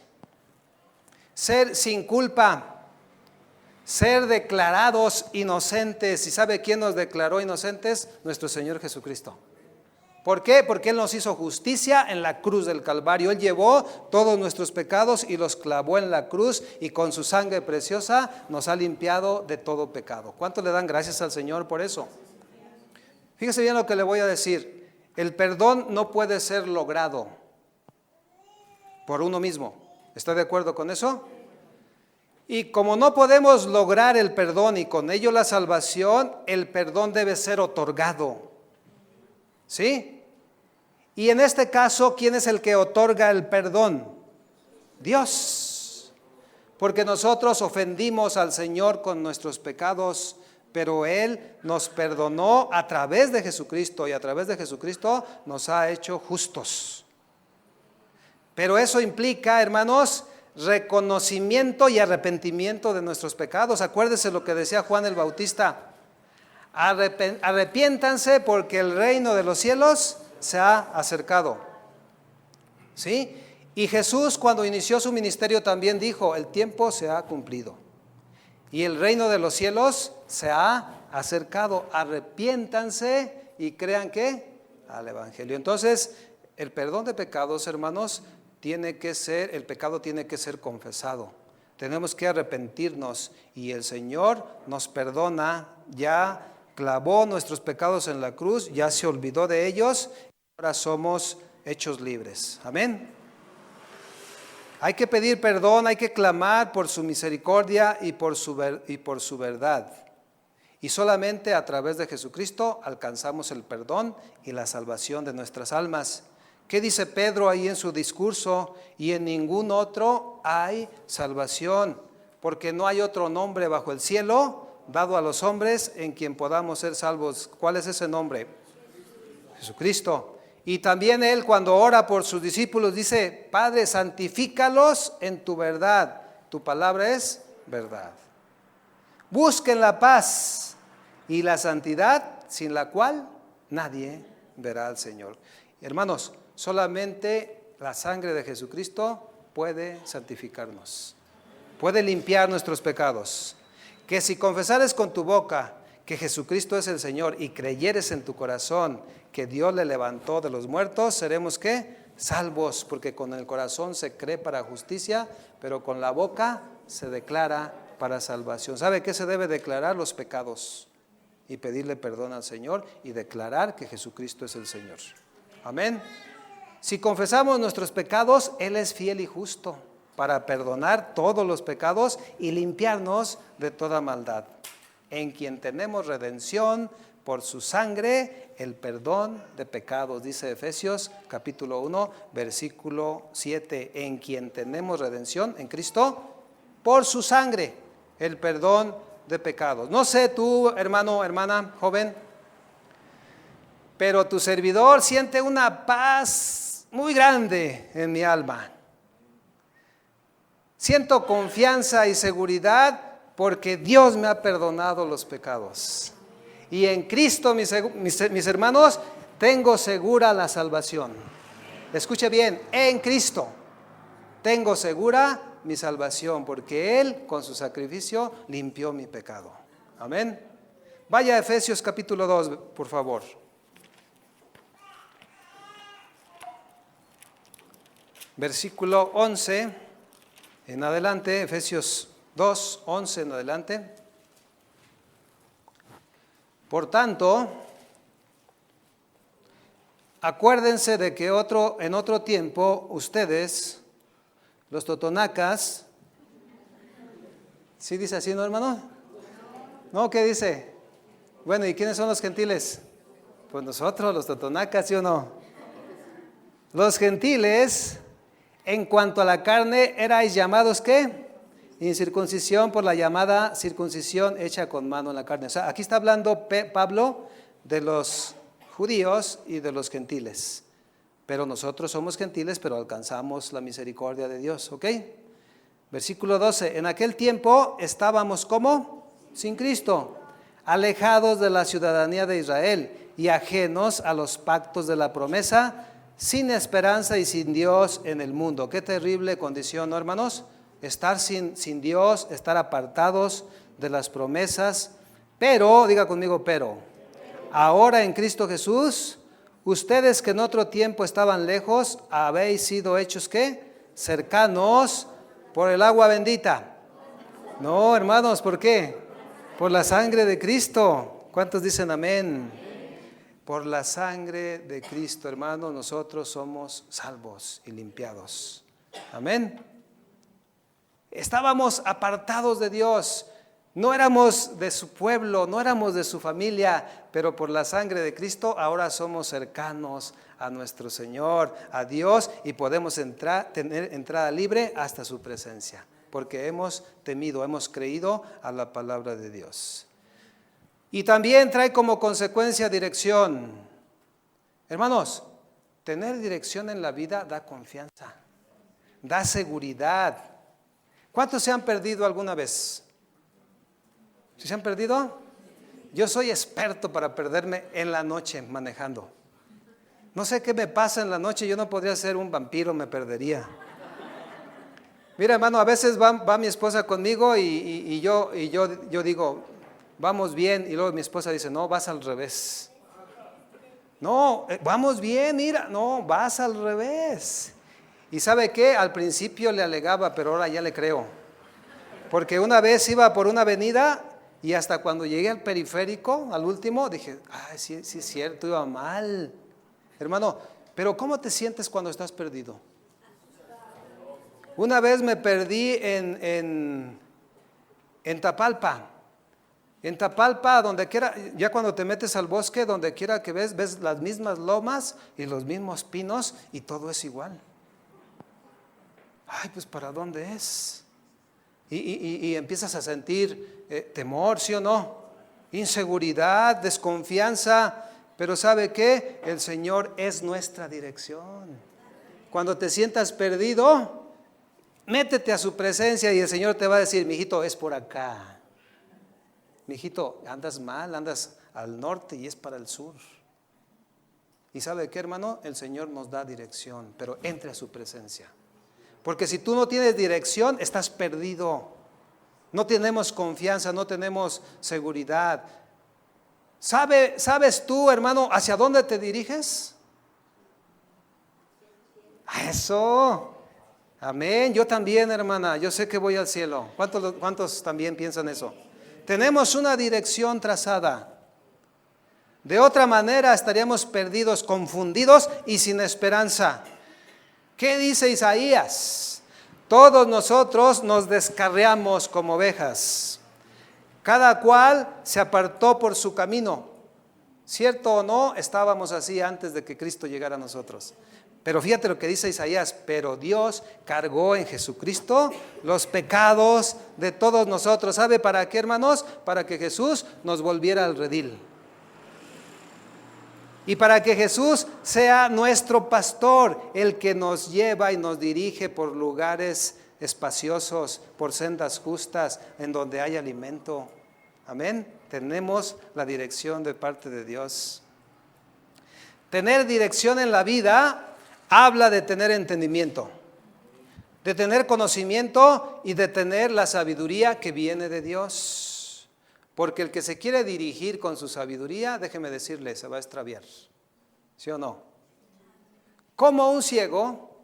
ser sin culpa, ser declarados inocentes. ¿Y sabe quién nos declaró inocentes? Nuestro Señor Jesucristo. ¿Por qué? Porque Él nos hizo justicia en la cruz del Calvario. Él llevó todos nuestros pecados y los clavó en la cruz y con su sangre preciosa nos ha limpiado de todo pecado. ¿Cuánto le dan gracias al Señor por eso? Fíjese bien lo que le voy a decir. El perdón no puede ser logrado por uno mismo. ¿Está de acuerdo con eso? Y como no podemos lograr el perdón y con ello la salvación, el perdón debe ser otorgado. ¿Sí? Y en este caso, ¿quién es el que otorga el perdón? Dios. Porque nosotros ofendimos al Señor con nuestros pecados, pero Él nos perdonó a través de Jesucristo y a través de Jesucristo nos ha hecho justos. Pero eso implica, hermanos, reconocimiento y arrepentimiento de nuestros pecados. Acuérdese lo que decía Juan el Bautista: arrepiéntanse porque el reino de los cielos se ha acercado. ¿Sí? Y Jesús, cuando inició su ministerio, también dijo: el tiempo se ha cumplido y el reino de los cielos se ha acercado. Arrepiéntanse y crean ¿qué? Al evangelio. Entonces, el perdón de pecados, hermanos, el pecado tiene que ser confesado. Tenemos que arrepentirnos y el Señor nos perdona. Ya clavó nuestros pecados en la cruz, ya se olvidó de ellos, y ahora somos hechos libres. Amén. Hay que pedir perdón, hay que clamar por su misericordia y por su verdad. Y solamente a través de Jesucristo alcanzamos el perdón y la salvación de nuestras almas. ¿Qué dice Pedro ahí en su discurso? Y en ningún otro hay salvación, porque no hay otro nombre bajo el cielo dado a los hombres en quien podamos ser salvos. ¿Cuál es ese nombre? Jesucristo. Y también Él, cuando ora por sus discípulos, dice: Padre, santifícalos en tu verdad. Tu palabra es verdad. Busquen la paz y la santidad, sin la cual nadie verá al Señor. Hermanos, solamente la sangre de Jesucristo puede santificarnos, puede limpiar nuestros pecados. Que si confesares con tu boca que Jesucristo es el Señor y creyeres en tu corazón que Dios le levantó de los muertos, seremos ¿qué? Salvos, porque con el corazón se cree para justicia, pero con la boca se declara para salvación. ¿Sabe qué se debe declarar? Los pecados, y pedirle perdón al Señor y declarar que Jesucristo es el Señor. Amén. Si confesamos nuestros pecados, Él es fiel y justo para perdonar todos los pecados y limpiarnos de toda maldad, en quien tenemos redención por su sangre, el perdón de pecados. Dice Efesios capítulo 1, versículo 7, en quien tenemos redención en Cristo por su sangre, el perdón de pecados. No sé tú, hermano, hermana, joven, pero tu servidor siente una paz muy grande en mi alma. Siento confianza y seguridad porque Dios me ha perdonado los pecados. Y en Cristo, mis hermanos, tengo segura la salvación. Escuche bien, en Cristo tengo segura mi salvación, porque Él con su sacrificio limpió mi pecado. Amén. Vaya a Efesios capítulo 2, por favor. Versículo 11 en adelante, Efesios 2, 11 en adelante. Por tanto, acuérdense de que en otro tiempo ustedes, los totonacas, ¿sí dice así, no, hermano? ¿No? ¿Qué dice? Bueno, ¿y quiénes son los gentiles? Pues nosotros, los totonacas, ¿sí o no? Los gentiles, en cuanto a la carne, erais llamados, ¿qué? Incircuncisión por la llamada circuncisión hecha con mano en la carne. O sea, aquí está hablando Pablo de los judíos y de los gentiles. Pero nosotros somos gentiles, pero alcanzamos la misericordia de Dios, ¿ok? Versículo 12, en aquel tiempo estábamos ¿cómo? Sin Cristo, alejados de la ciudadanía de Israel y ajenos a los pactos de la promesa, sin esperanza y sin Dios en el mundo. Qué terrible condición, ¿no, hermanos? Estar sin Dios, estar apartados de las promesas. Pero, diga conmigo, pero, ahora en Cristo Jesús, ustedes que en otro tiempo estaban lejos, habéis sido hechos ¿qué? Cercanos por el agua bendita. No, hermanos, ¿por qué? Por la sangre de Cristo. ¿Cuántos dicen amén? Por la sangre de Cristo, hermanos, nosotros somos salvos y limpiados. Amén. Estábamos apartados de Dios. No éramos de su pueblo, no éramos de su familia, pero por la sangre de Cristo ahora somos cercanos a nuestro Señor, a Dios, y podemos tener entrada libre hasta su presencia, porque hemos temido, hemos creído a la palabra de Dios. Y también trae como consecuencia dirección. Hermanos, tener dirección en la vida da confianza, da seguridad. ¿Cuántos se han perdido alguna vez? ¿Sí se han perdido? Yo soy experto para perderme en la noche manejando. No sé qué me pasa en la noche, yo no podría ser un vampiro, me perdería. Mira, hermano, a veces va mi esposa conmigo y yo digo, vamos bien, y luego mi esposa dice, no, vas al revés. No, vamos bien, mira, no, vas al revés. ¿Y sabe qué? Al principio le alegaba, pero ahora ya le creo. Porque una vez iba por una avenida y hasta cuando llegué al periférico, al último, dije, ay, sí es cierto, iba mal. Hermano, pero ¿cómo te sientes cuando estás perdido? Una vez me perdí en Tapalpa. En Tapalpa, donde quiera, ya cuando te metes al bosque, donde quiera que ves las mismas lomas y los mismos pinos y todo es igual. Ay, pues ¿para dónde es? Y empiezas a sentir temor, ¿sí o no? Inseguridad, desconfianza. Pero ¿sabe qué? El Señor es nuestra dirección. Cuando te sientas perdido, métete a su presencia y el Señor te va a decir, mijito, es por acá. Mijito, andas mal, andas al norte y es para el sur. ¿Y sabe qué, hermano? El Señor nos da dirección, pero entre a su presencia. Porque si tú no tienes dirección, estás perdido. No tenemos confianza, no tenemos seguridad. ¿Sabes tú, hermano, hacia dónde te diriges? A eso. Amén. Yo también, hermana, yo sé que voy al cielo. ¿Cuántos también piensan eso? Tenemos una dirección trazada. De otra manera estaríamos perdidos, confundidos y sin esperanza. ¿Qué dice Isaías? Todos nosotros nos descarriamos como ovejas. Cada cual se apartó por su camino. ¿Cierto o no? Estábamos así antes de que Cristo llegara a nosotros. Pero fíjate lo que dice Isaías, pero Dios cargó en Jesucristo los pecados de todos nosotros. ¿Sabe para qué, hermanos? Para que Jesús nos volviera al redil. Y para que Jesús sea nuestro pastor, el que nos lleva y nos dirige por lugares espaciosos, por sendas justas, en donde hay alimento. Amén. Tenemos la dirección de parte de Dios. Tener dirección en la vida habla de tener entendimiento, de tener conocimiento y de tener la sabiduría que viene de Dios. Porque el que se quiere dirigir con su sabiduría, déjeme decirle, se va a extraviar. ¿Sí o no? ¿Cómo un ciego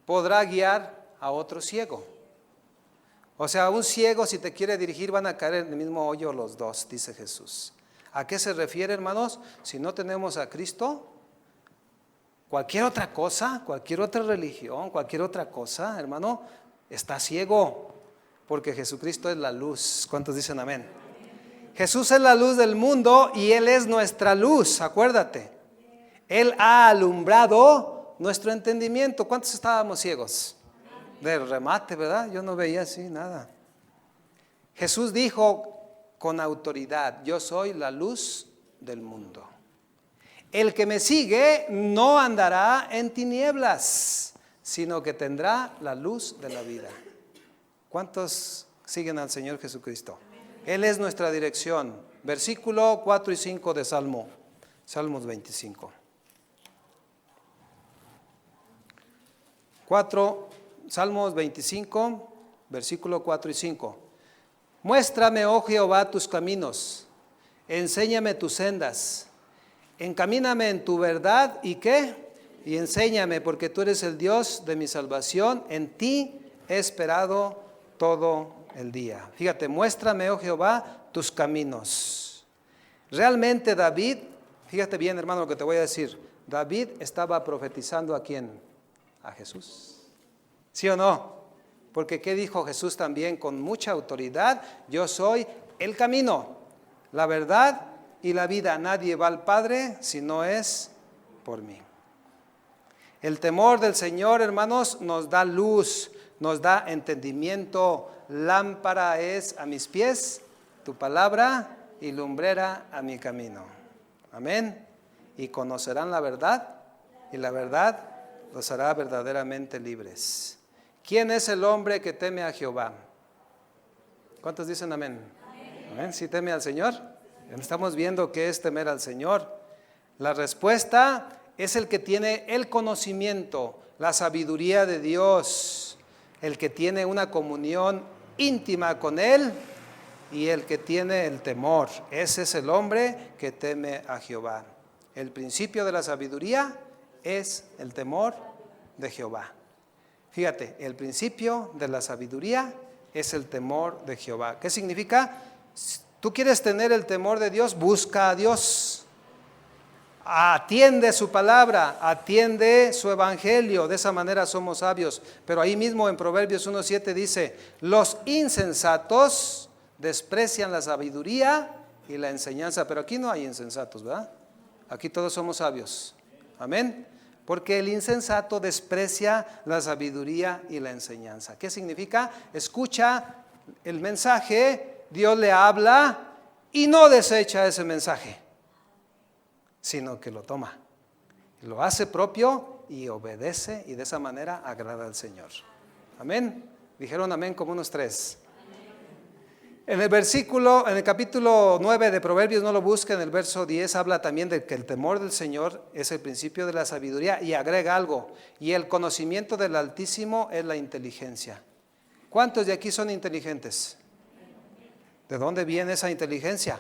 podrá guiar a otro ciego? O sea, un ciego, si te quiere dirigir, van a caer en el mismo hoyo los dos, dice Jesús. ¿A qué se refiere, hermanos? Si no tenemos a Cristo, cualquier otra cosa, cualquier otra religión, cualquier otra cosa, hermano, está ciego, porque Jesucristo es la luz. ¿Cuántos dicen amén? Jesús es la luz del mundo y Él es nuestra luz, acuérdate. Él ha alumbrado nuestro entendimiento. ¿Cuántos estábamos ciegos? De remate, ¿verdad? Yo no veía así nada. Jesús dijo con autoridad, yo soy la luz del mundo. El que me sigue no andará en tinieblas, sino que tendrá la luz de la vida. ¿Cuántos siguen al Señor Jesucristo? Él es nuestra dirección. Versículo 4 y 5 de Salmos 25. 4, Salmos 25, versículo 4 y 5. Muéstrame, oh Jehová, tus caminos, enséñame tus sendas, encamíname en tu verdad, ¿y qué? Y enséñame, porque tú eres el Dios de mi salvación, en ti he esperado todo el día. Fíjate, muéstrame, oh Jehová, tus caminos. Realmente David, fíjate bien, hermano, lo que te voy a decir. David estaba profetizando ¿a quién? A Jesús. ¿Sí o no? Porque ¿qué dijo Jesús también con mucha autoridad? Yo soy el camino, la verdad y la vida. Nadie va al Padre si no es por mí. El temor del Señor, hermanos, nos da luz, nos da entendimiento. Lámpara es a mis pies tu palabra y lumbrera a mi camino. Amén. Y conocerán la verdad, y la verdad los hará verdaderamente libres. ¿Quién es el hombre que teme a Jehová? ¿Cuántos dicen amén? Amén. ¿Sí teme al Señor? Estamos viendo qué es temer al Señor. La respuesta es el que tiene el conocimiento, la sabiduría de Dios, el que tiene una comunión íntima con Él y el que tiene el temor. Ese es el hombre que teme a Jehová. El principio de la sabiduría es el temor de Jehová. Fíjate, el principio de la sabiduría es el temor de Jehová. ¿Qué significa? Si tú quieres tener el temor de Dios, busca a Dios. Atiende su palabra, atiende su evangelio, de esa manera somos sabios. Pero ahí mismo en Proverbios 1:7 dice, los insensatos desprecian la sabiduría y la enseñanza. Pero aquí no hay insensatos, ¿verdad? Aquí todos somos sabios. Amén. Porque el insensato desprecia la sabiduría y la enseñanza. ¿Qué significa? Escucha el mensaje, Dios le habla y no desecha ese mensaje, sino que lo toma, lo hace propio y obedece, y de esa manera agrada al Señor. Amén. Dijeron amén como unos 3. En el capítulo 9 de Proverbios, no lo busquen, en el verso 10 habla también de que el temor del Señor es el principio de la sabiduría, y agrega algo, y el conocimiento del Altísimo es la inteligencia. ¿Cuántos de aquí son inteligentes? ¿De dónde viene esa inteligencia?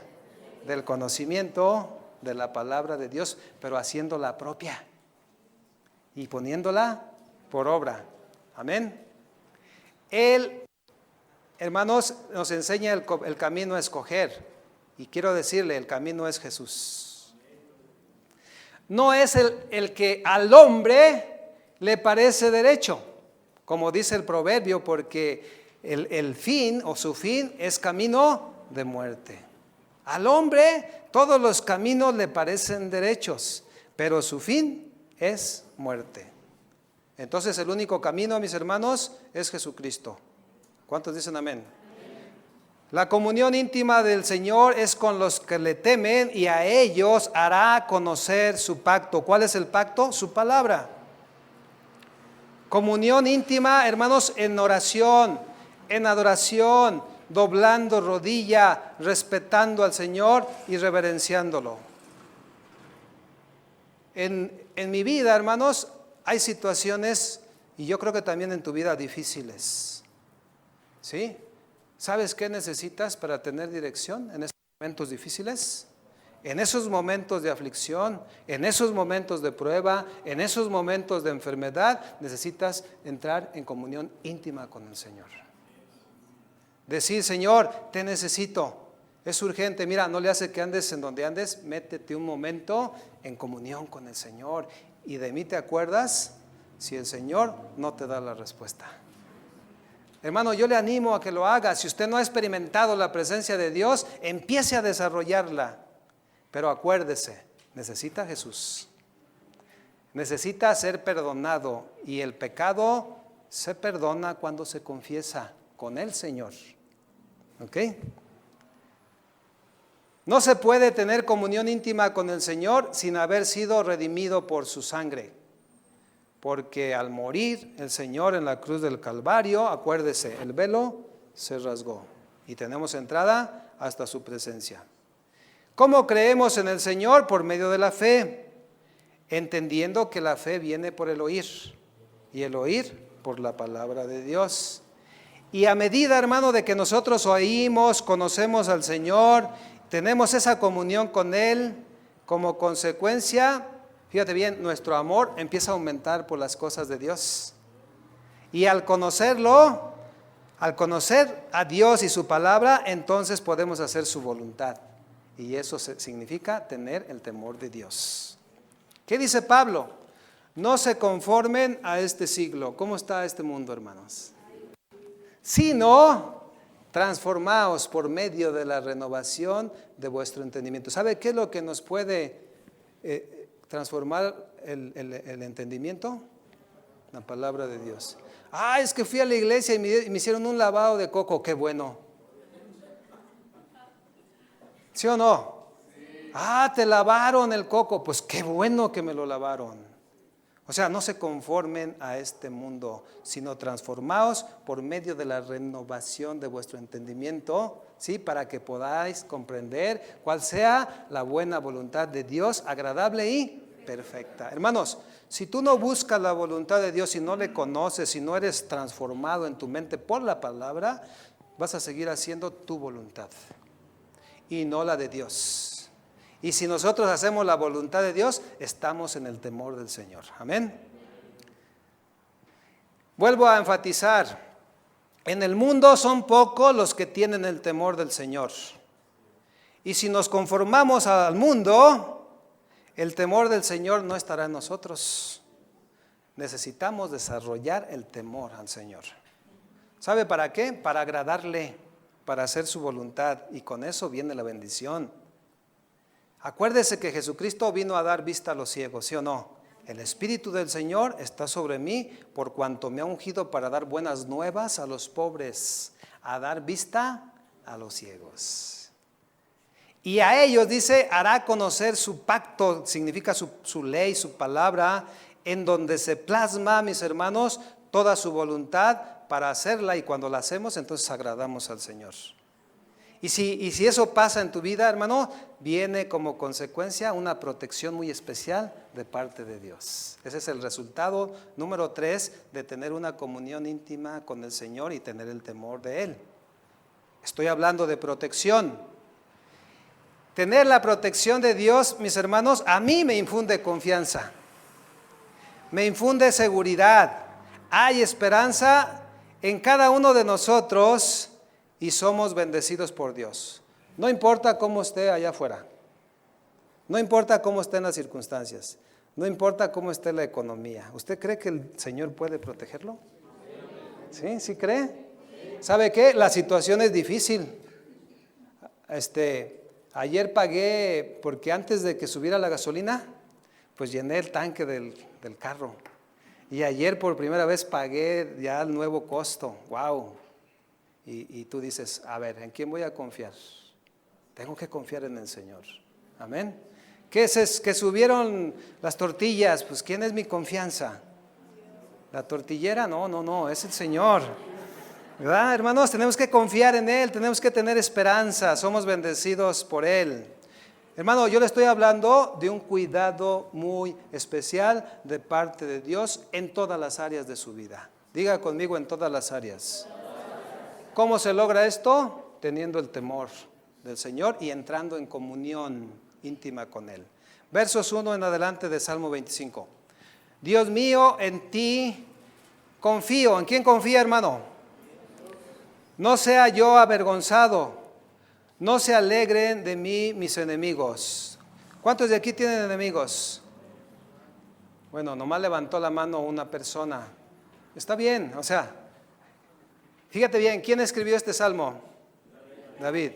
Del conocimiento de la palabra de Dios, pero haciéndola propia y poniéndola por obra. Amén. Él, hermanos, nos enseña el camino a escoger, y quiero decirle, el camino es Jesús. No es el que al hombre le parece derecho, como dice el proverbio, porque el fin o su fin es camino de muerte. Al hombre todos los caminos le parecen derechos, pero su fin es muerte. Entonces el único camino, mis hermanos, es Jesucristo. ¿Cuántos dicen amén? La comunión íntima del Señor es con los que le temen, y a ellos hará conocer su pacto. ¿Cuál es el pacto? Su palabra. Comunión íntima, hermanos, en oración, en adoración, doblando rodilla, respetando al Señor y reverenciándolo. En mi vida, hermanos, hay situaciones, y yo creo que también en tu vida, difíciles. ¿Sí? ¿Sabes qué necesitas para tener dirección en esos momentos difíciles? En esos momentos de aflicción, en esos momentos de prueba, en esos momentos de enfermedad, necesitas entrar en comunión íntima con el Señor. Decir, Señor, te necesito, es urgente. Mira, no le hace que andes en donde andes, métete un momento en comunión con el Señor. Y de mí te acuerdas si el Señor no te da la respuesta. Hermano, yo le animo a que lo haga. Si usted no ha experimentado la presencia de Dios, empiece a desarrollarla. Pero acuérdese, necesita a Jesús. Necesita ser perdonado, y el pecado se perdona cuando se confiesa con el Señor. ¿Ok? No se puede tener comunión íntima con el Señor sin haber sido redimido por su sangre. Porque al morir el Señor en la cruz del Calvario, acuérdese, el velo se rasgó y tenemos entrada hasta su presencia. ¿Cómo creemos en el Señor? Por medio de la fe, entendiendo que la fe viene por el oír, y el oír por la palabra de Dios. Y a medida, hermano, de que nosotros oímos, conocemos al Señor, tenemos esa comunión con Él, como consecuencia, fíjate bien, nuestro amor empieza a aumentar por las cosas de Dios. Y al conocerlo, al conocer a Dios y su palabra, entonces podemos hacer su voluntad. Y eso significa tener el temor de Dios. ¿Qué dice Pablo? No se conformen a este siglo. ¿Cómo está este mundo, hermanos? sino transformaos por medio de la renovación de vuestro entendimiento. ¿Sabe qué es lo que nos puede transformar el entendimiento? La palabra de Dios. Es que fui a la iglesia y me hicieron un lavado de coco. ¡Qué bueno! ¿Sí o no? Te lavaron el coco. Pues qué bueno que me lo lavaron. O sea, no se conformen a este mundo, sino transformaos por medio de la renovación de vuestro entendimiento, ¿sí? Para que podáis comprender cuál sea la buena voluntad de Dios, agradable y perfecta. Hermanos, si tú no buscas la voluntad de Dios, si no le conoces, si no eres transformado en tu mente por la palabra, vas a seguir haciendo tu voluntad y no la de Dios. Y si nosotros hacemos la voluntad de Dios, estamos en el temor del Señor. Amén. Vuelvo a enfatizar, en el mundo son pocos los que tienen el temor del Señor. Y si nos conformamos al mundo, el temor del Señor no estará en nosotros. Necesitamos desarrollar el temor al Señor. ¿Sabe para qué? Para agradarle, para hacer su voluntad. Y con eso viene la bendición. Acuérdese que Jesucristo vino a dar vista a los ciegos, ¿sí o no? El Espíritu del Señor está sobre mí por cuanto me ha ungido para dar buenas nuevas a los pobres, a dar vista a los ciegos. Y a ellos, dice, hará conocer su pacto, significa su ley, su palabra, en donde se plasma, mis hermanos, toda su voluntad para hacerla, y cuando la hacemos, entonces agradamos al Señor. Y si eso pasa en tu vida, hermano, viene como consecuencia una protección muy especial de parte de Dios. Ese es el resultado número 3 de tener una comunión íntima con el Señor y tener el temor de Él. Estoy hablando de protección. Tener la protección de Dios, mis hermanos, a mí me infunde confianza, me infunde seguridad. Hay esperanza en cada uno de nosotros. Y somos bendecidos por Dios. No importa cómo esté allá afuera. No importa cómo estén las circunstancias. No importa cómo esté la economía. ¿Usted cree que el Señor puede protegerlo? ¿Sí? ¿Sí cree? ¿Sabe qué? La situación es difícil. Ayer pagué, porque antes de que subiera la gasolina, pues llené el tanque del carro. Y ayer por primera vez pagué ya el nuevo costo. ¡Wow! Y tú dices, a ver, ¿en quién voy a confiar? Tengo que confiar en el Señor. Amén. ¿Qué es que subieron las tortillas? Pues ¿quién es mi confianza? ¿La tortillera? No, es el Señor. ¿Verdad, hermanos? Tenemos que confiar en Él, tenemos que tener esperanza, somos bendecidos por Él. Hermano, yo le estoy hablando de un cuidado muy especial de parte de Dios en todas las áreas de su vida. Diga conmigo, en todas las áreas. ¿Cómo se logra esto? Teniendo el temor del Señor y entrando en comunión íntima con Él. Versos 1 en adelante de Salmo 25. Dios mío, en ti confío. ¿En quién confía, hermano? No sea yo avergonzado, no se alegren de mí mis enemigos. ¿Cuántos de aquí tienen enemigos? Bueno, nomás levantó la mano una persona. Está bien, o sea, fíjate bien, ¿quién escribió este salmo? David.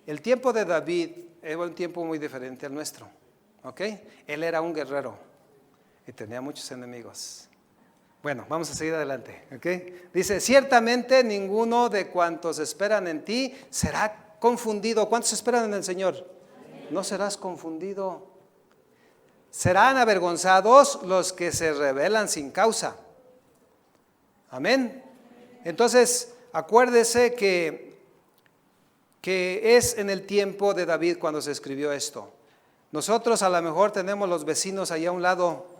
El tiempo de David era un tiempo muy diferente al nuestro, ¿ok? Él era un guerrero y tenía muchos enemigos. Bueno, vamos a seguir adelante, ¿ok? Dice, ciertamente ninguno de cuantos esperan en ti será confundido. ¿Cuántos esperan en el Señor? No serás confundido. Serán avergonzados los que se rebelan sin causa. Amén. Entonces, acuérdese que es en el tiempo de David cuando se escribió esto. Nosotros a lo mejor tenemos los vecinos allá a un lado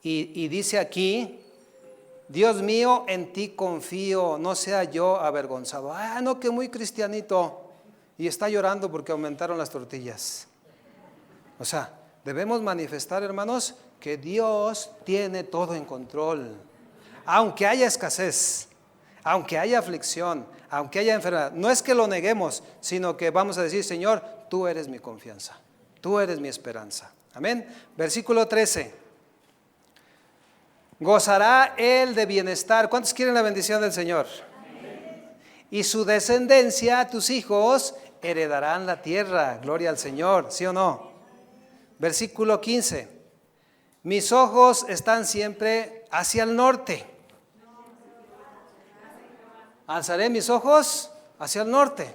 y dice aquí, Dios mío, en ti confío, no sea yo avergonzado. No, que muy cristianito. Y está llorando porque aumentaron las tortillas. O sea, debemos manifestar, hermanos, que Dios tiene todo en control. Aunque haya escasez, aunque haya aflicción, aunque haya enfermedad, no es que lo neguemos, sino que vamos a decir, Señor, tú eres mi confianza, tú eres mi esperanza. Amén. Versículo 13. Gozará él de bienestar. ¿Cuántos quieren la bendición del Señor? y su descendencia, tus hijos, heredarán la tierra. Gloria al Señor, ¿sí o no? Versículo 15. Mis ojos están siempre hacia el norte. Alzaré mis ojos hacia el norte.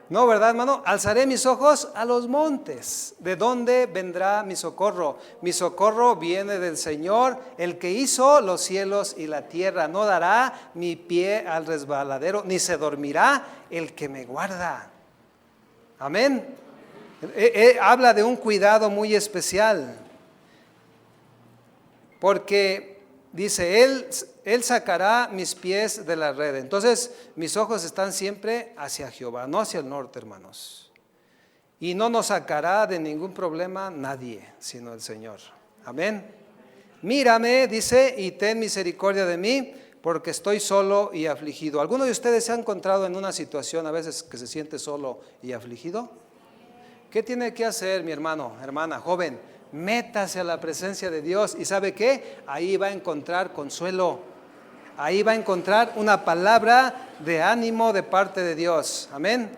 No, ¿verdad, hermano? Alzaré mis ojos a los montes. ¿De dónde vendrá mi socorro? Mi socorro viene del Señor, el que hizo los cielos y la tierra. No dará mi pie al resbaladero, ni se dormirá el que me guarda. Amén. Habla de un cuidado muy especial. Porque dice, Él sacará mis pies de la red. Entonces, mis ojos están siempre hacia Jehová, no hacia el norte, hermanos. Y no nos sacará de ningún problema nadie, sino el Señor. Amén. Mírame, dice, y ten misericordia de mí, porque estoy solo y afligido. ¿Alguno de ustedes se ha encontrado en una situación a veces que se siente solo y afligido? ¿Qué tiene que hacer, mi hermano, hermana, joven? Métase a la presencia de Dios y ¿sabe qué? Ahí va a encontrar consuelo, ahí va a encontrar una palabra de ánimo de parte de Dios. Amén.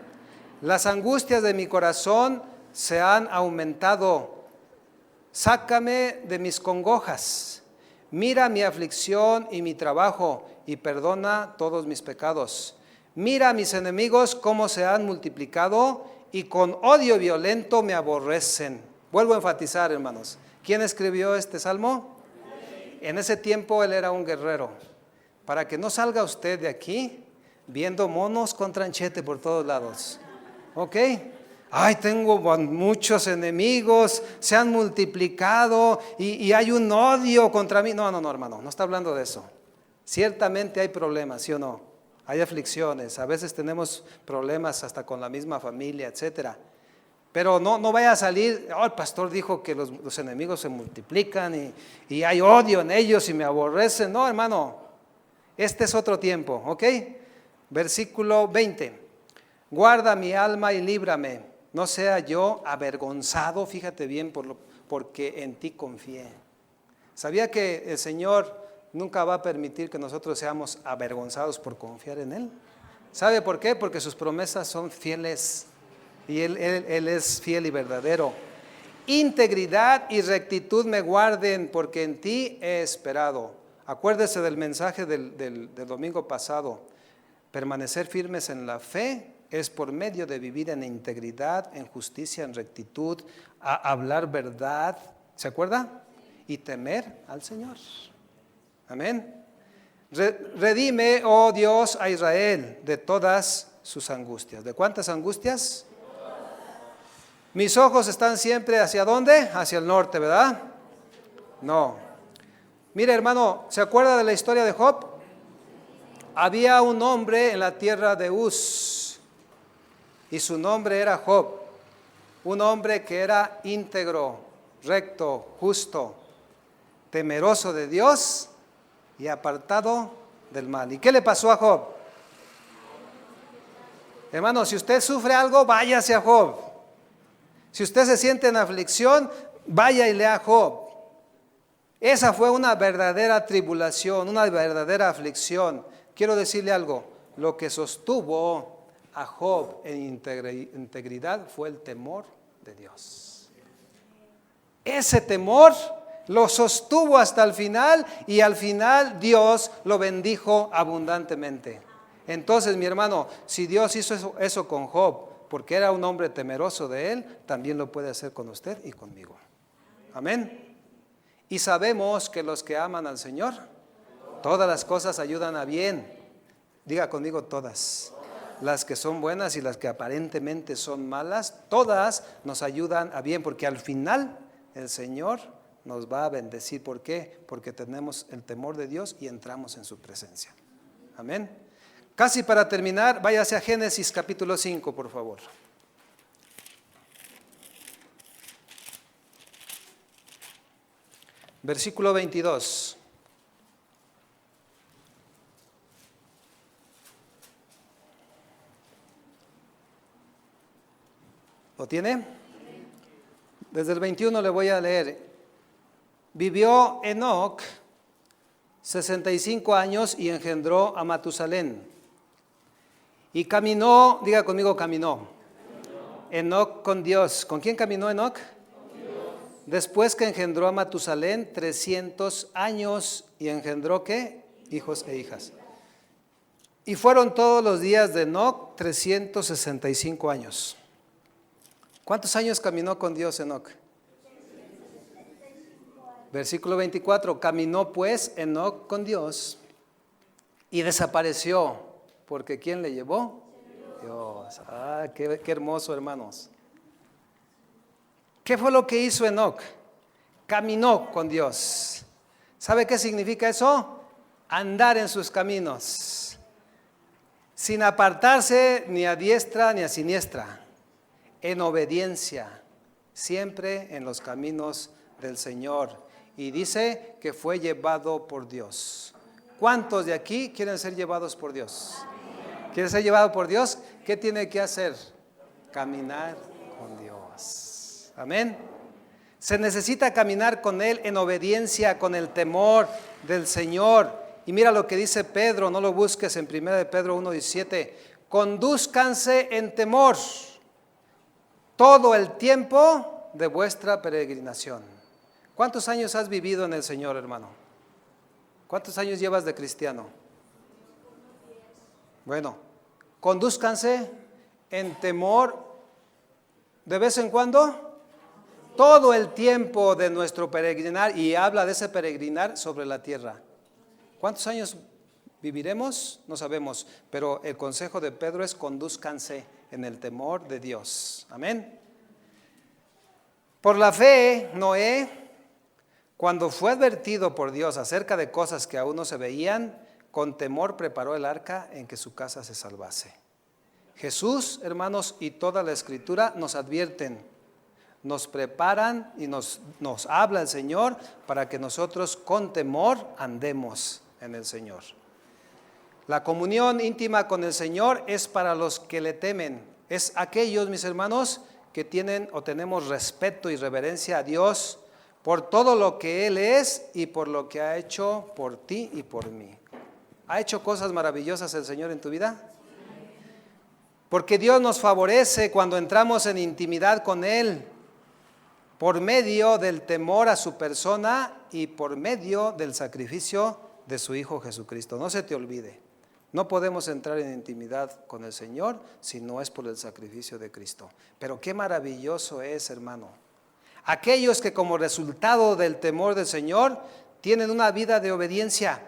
Las angustias de mi corazón se han aumentado. Sácame de mis congojas. Mira mi aflicción y mi trabajo y perdona todos mis pecados. Mira a mis enemigos cómo se han multiplicado y con odio violento me aborrecen. Vuelvo a enfatizar, hermanos. ¿Quién escribió este salmo? En ese tiempo él era un guerrero. Para que no salga usted de aquí viendo monos con tranchete por todos lados. ¿Ok? Ay, tengo muchos enemigos, se han multiplicado y hay un odio contra mí. No, hermano, no está hablando de eso. Ciertamente hay problemas, ¿sí o no? Hay aflicciones, a veces tenemos problemas hasta con la misma familia, etcétera. Pero no vaya a salir, el pastor dijo que los enemigos se multiplican y hay odio en ellos y me aborrecen. No, hermano, este es otro tiempo, ¿ok? Versículo 20. Guarda mi alma y líbrame, no sea yo avergonzado, fíjate bien, porque en ti confié. ¿Sabía que el Señor nunca va a permitir que nosotros seamos avergonzados por confiar en Él? ¿Sabe por qué? Porque sus promesas son fieles. Y él es fiel y verdadero. Integridad y rectitud me guarden, porque en ti he esperado. Acuérdese del mensaje del domingo pasado. Permanecer firmes en la fe es por medio de vivir en integridad, en justicia, en rectitud, a hablar verdad. ¿Se acuerda? Y temer al Señor. Amén. Redime, oh Dios, a Israel de todas sus angustias. ¿De cuántas angustias? Mis ojos están siempre ¿hacia dónde? Hacia el norte, ¿verdad? No. Mire, hermano, ¿se acuerda de la historia de Job? Había un hombre en la tierra de Uz y su nombre era Job. Un hombre que era íntegro, recto, justo, temeroso de Dios y apartado del mal. ¿Y qué le pasó a Job? Hermano, si usted sufre algo, váyase a Job. Si usted se siente en aflicción, vaya y lea Job. Esa fue una verdadera tribulación, una verdadera aflicción. Quiero decirle algo, lo que sostuvo a Job en integridad fue el temor de Dios. Ese temor lo sostuvo hasta el final y al final Dios lo bendijo abundantemente. Entonces, mi hermano, si Dios hizo eso con Job, porque era un hombre temeroso de Él, también lo puede hacer con usted y conmigo. Amén. Y sabemos que los que aman al Señor, todas las cosas ayudan a bien. Diga conmigo todas. Las que son buenas y las que aparentemente son malas, todas nos ayudan a bien, porque al final el Señor nos va a bendecir. ¿Por qué? Porque tenemos el temor de Dios y entramos en su presencia. Amén. Casi para terminar, váyase a Génesis capítulo 5, por favor. Versículo 22. ¿Lo tiene? Desde el 21 le voy a leer. Vivió Enoc 65 años y engendró a Matusalén. Y caminó, diga conmigo, caminó. Enoc con Dios. ¿Con quién caminó Enoc? Después que engendró a Matusalén 300 años y engendró ¿qué? Hijos e hijas. Y fueron todos los días de Enoc 365 años. ¿Cuántos años caminó con Dios Enoc? Versículo 24. Caminó pues Enoc con Dios y desapareció. Porque ¿quién le llevó? Dios. Ah, qué hermoso, hermanos. ¿Qué fue lo que hizo Enoc? Caminó con Dios. ¿Sabe qué significa eso? Andar en sus caminos, sin apartarse ni a diestra ni a siniestra, en obediencia, siempre en los caminos del Señor. Y dice que fue llevado por Dios. ¿Cuántos de aquí quieren ser llevados por Dios? ¿Quieren ser llevados por Dios? ¿Qué tiene que hacer? Caminar con Dios. Amén. Se necesita caminar con Él en obediencia, con el temor del Señor. Y mira lo que dice Pedro, no lo busques en 1 de Pedro 1:17. Condúzcanse en temor todo el tiempo de vuestra peregrinación. ¿Cuántos años has vivido en el Señor, hermano? ¿Cuántos años llevas de cristiano? Bueno, condúzcanse en temor de vez en cuando, todo el tiempo de nuestro peregrinar, y habla de ese peregrinar sobre la tierra. ¿Cuántos años viviremos? No sabemos, pero el consejo de Pedro es condúzcanse en el temor de Dios. Amén. Por la fe, Noé, cuando fue advertido por Dios acerca de cosas que aún no se veían, con temor preparó el arca en que su casa se salvase. Jesús, hermanos, y toda la Escritura nos advierten, nos preparan y nos habla el Señor para que nosotros con temor andemos en el Señor. La comunión íntima con el Señor es para los que le temen. Es aquellos, mis hermanos, que tienen o tenemos respeto y reverencia a Dios por todo lo que Él es y por lo que ha hecho por ti y por mí. ¿Ha hecho cosas maravillosas el Señor en tu vida? Porque Dios nos favorece cuando entramos en intimidad con Él por medio del temor a su persona y por medio del sacrificio de su Hijo Jesucristo. No se te olvide, no podemos entrar en intimidad con el Señor si no es por el sacrificio de Cristo. Pero qué maravilloso es, hermano, aquellos que como resultado del temor del Señor tienen una vida de obediencia,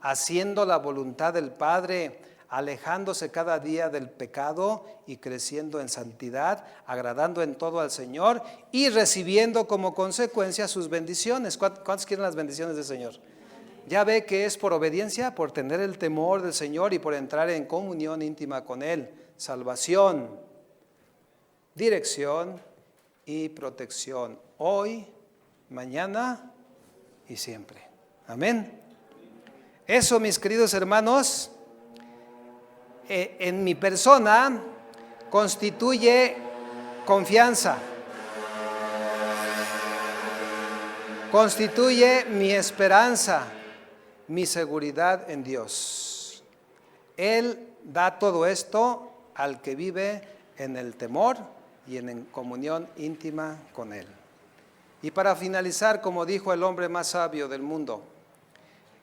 haciendo la voluntad del Padre, alejándose cada día del pecado y creciendo en santidad, agradando en todo al Señor y recibiendo como consecuencia sus bendiciones. ¿Cuántos quieren las bendiciones del Señor? Ya ve que es por obediencia, por tener el temor del Señor y por entrar en comunión íntima con Él. Salvación, dirección y protección, hoy, mañana y siempre. Amén. Eso, mis queridos hermanos, en mi persona constituye confianza, constituye mi esperanza, mi seguridad en Dios. Él da todo esto al que vive en el temor y en comunión íntima con Él. Y para finalizar, como dijo el hombre más sabio del mundo,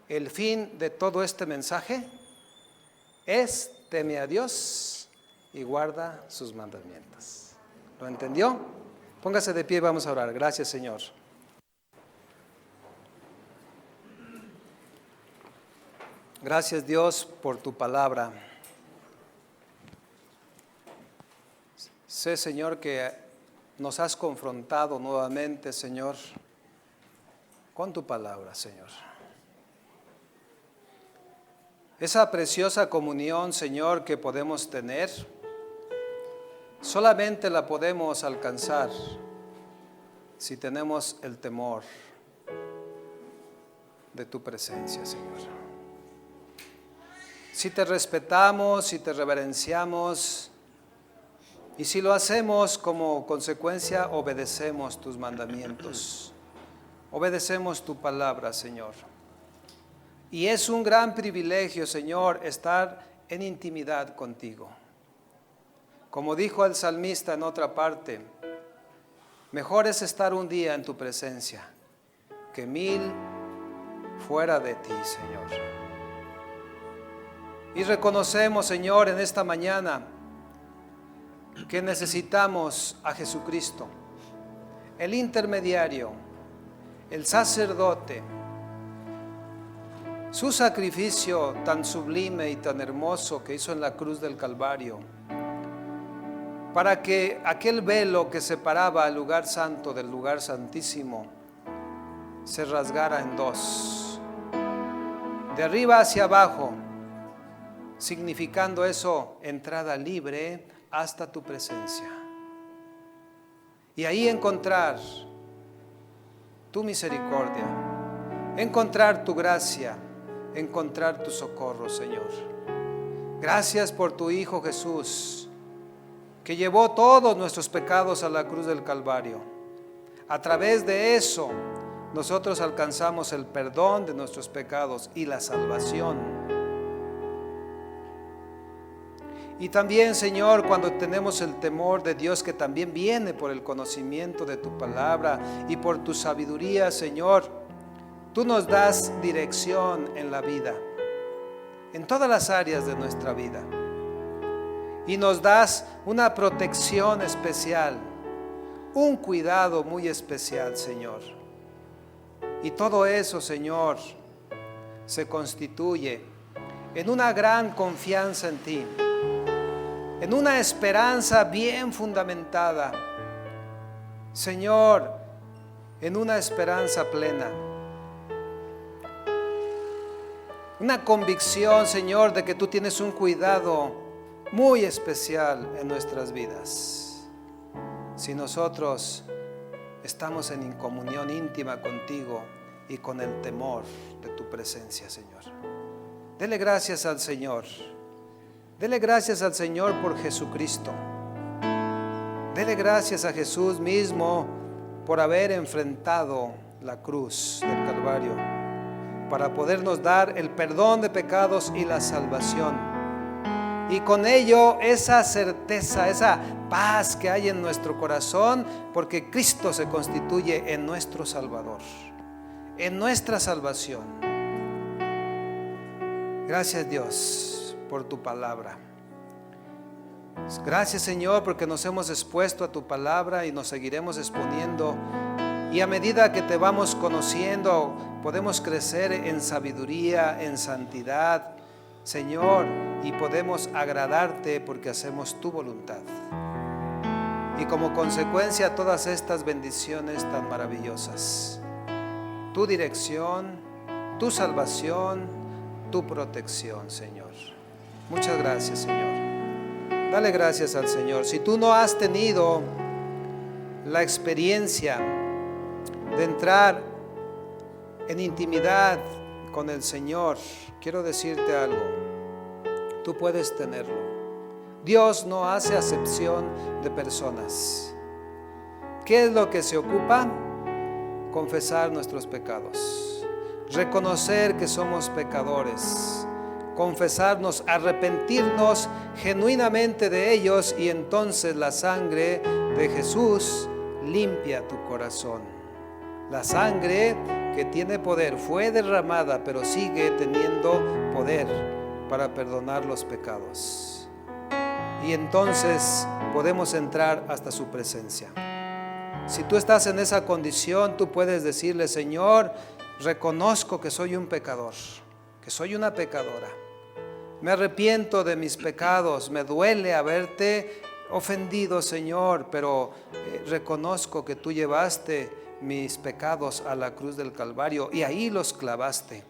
el fin de todo este mensaje es: teme a Dios y guarda sus mandamientos. ¿Lo entendió? Póngase de pie y vamos a orar. Gracias, Señor. Gracias, Dios, por tu palabra. Sé, Señor, que nos has confrontado nuevamente, Señor, con tu palabra, Señor. Esa preciosa comunión, Señor, que podemos tener, solamente la podemos alcanzar si tenemos el temor de tu presencia, Señor. Si te respetamos, si te reverenciamos, y si lo hacemos como consecuencia, obedecemos tus mandamientos, obedecemos tu palabra, Señor. Y es un gran privilegio, Señor, estar en intimidad contigo. Como dijo el salmista en otra parte, mejor es estar un día en tu presencia que 1000 fuera de ti, Señor. Y reconocemos, Señor, en esta mañana que necesitamos a Jesucristo, el intermediario, el sacerdote, su sacrificio tan sublime y tan hermoso que hizo en la cruz del Calvario, para que aquel velo que separaba el lugar santo del lugar santísimo se rasgara en dos, de arriba hacia abajo, significando eso entrada libre hasta tu presencia. Y ahí encontrar tu misericordia, encontrar tu gracia, encontrar tu socorro, Señor. Gracias por tu Hijo Jesús, que llevó todos nuestros pecados a la cruz del Calvario. A través de eso, nosotros alcanzamos el perdón de nuestros pecados y la salvación. Y también, Señor, cuando tenemos el temor de Dios, que también viene por el conocimiento de tu palabra y por tu sabiduría, Señor, tú nos das dirección en la vida, en todas las áreas de nuestra vida. Y nos das una protección especial, un cuidado muy especial, Señor. Y todo eso, Señor, se constituye en una gran confianza en ti, en una esperanza bien fundamentada, Señor, en una esperanza plena. Una convicción, Señor, de que tú tienes un cuidado muy especial en nuestras vidas. Si nosotros estamos en incomunión íntima contigo y con el temor de tu presencia, Señor. Dele gracias al Señor. Dele gracias al Señor por Jesucristo. Dele gracias a Jesús mismo por haber enfrentado la cruz del Calvario, para podernos dar el perdón de pecados y la salvación. Y con ello esa certeza, esa paz que hay en nuestro corazón, porque Cristo se constituye en nuestro Salvador, en nuestra salvación. Gracias, Dios, por tu palabra. Gracias, Señor, porque nos hemos expuesto a tu palabra y nos seguiremos exponiendo. Y a medida que te vamos conociendo, podemos crecer en sabiduría, en santidad, Señor, y podemos agradarte porque hacemos tu voluntad. Y como consecuencia, todas estas bendiciones tan maravillosas, tu dirección, tu salvación, tu protección, Señor. Muchas gracias, Señor. Dale gracias al Señor. Si tú no has tenido la experiencia de entrar en intimidad con el Señor, quiero decirte algo. Tú puedes tenerlo. Dios no hace acepción de personas. ¿Qué es lo que se ocupa? Confesar nuestros pecados, reconocer que somos pecadores, confesarnos, arrepentirnos genuinamente de ellos, y entonces la sangre de Jesús limpia tu corazón. La sangre que tiene poder fue derramada, pero sigue teniendo poder para perdonar los pecados. Y entonces podemos entrar hasta su presencia. Si tú estás en esa condición, tú puedes decirle: Señor, reconozco que soy un pecador, que soy una pecadora. Me arrepiento de mis pecados, me duele haberte ofendido, Señor, pero reconozco que tú llevaste mis pecados a la cruz del Calvario y ahí los clavaste.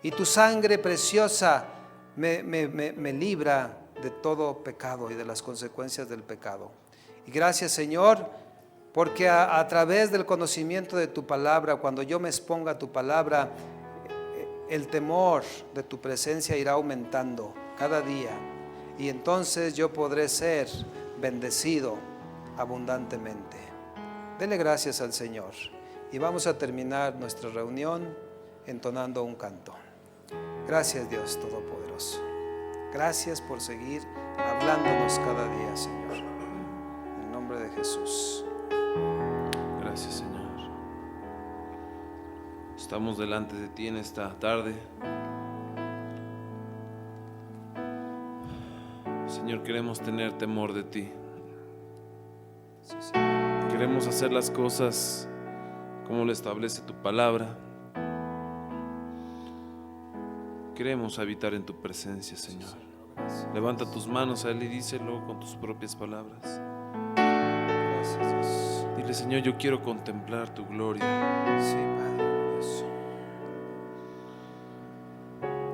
Y tu sangre preciosa me libra de todo pecado y de las consecuencias del pecado. Y gracias, Señor, porque a través del conocimiento de tu palabra, cuando yo me exponga a tu palabra, el temor de tu presencia irá aumentando cada día, y entonces yo podré ser bendecido abundantemente. Dele gracias al Señor, y vamos a terminar nuestra reunión entonando un canto. Gracias, Dios Todopoderoso. Gracias por seguir hablándonos cada día, Señor. En el nombre de Jesús. Gracias, Señor. Estamos delante de ti en esta tarde. Señor, queremos tener temor de ti. Sí, Señor. Queremos hacer las cosas como lo establece tu palabra. Queremos habitar en tu presencia, Señor. Gracias. Levanta tus manos a Él y díselo con tus propias palabras. Gracias, Dios. Dile, Señor, yo quiero contemplar tu gloria. Sí, Padre Dios.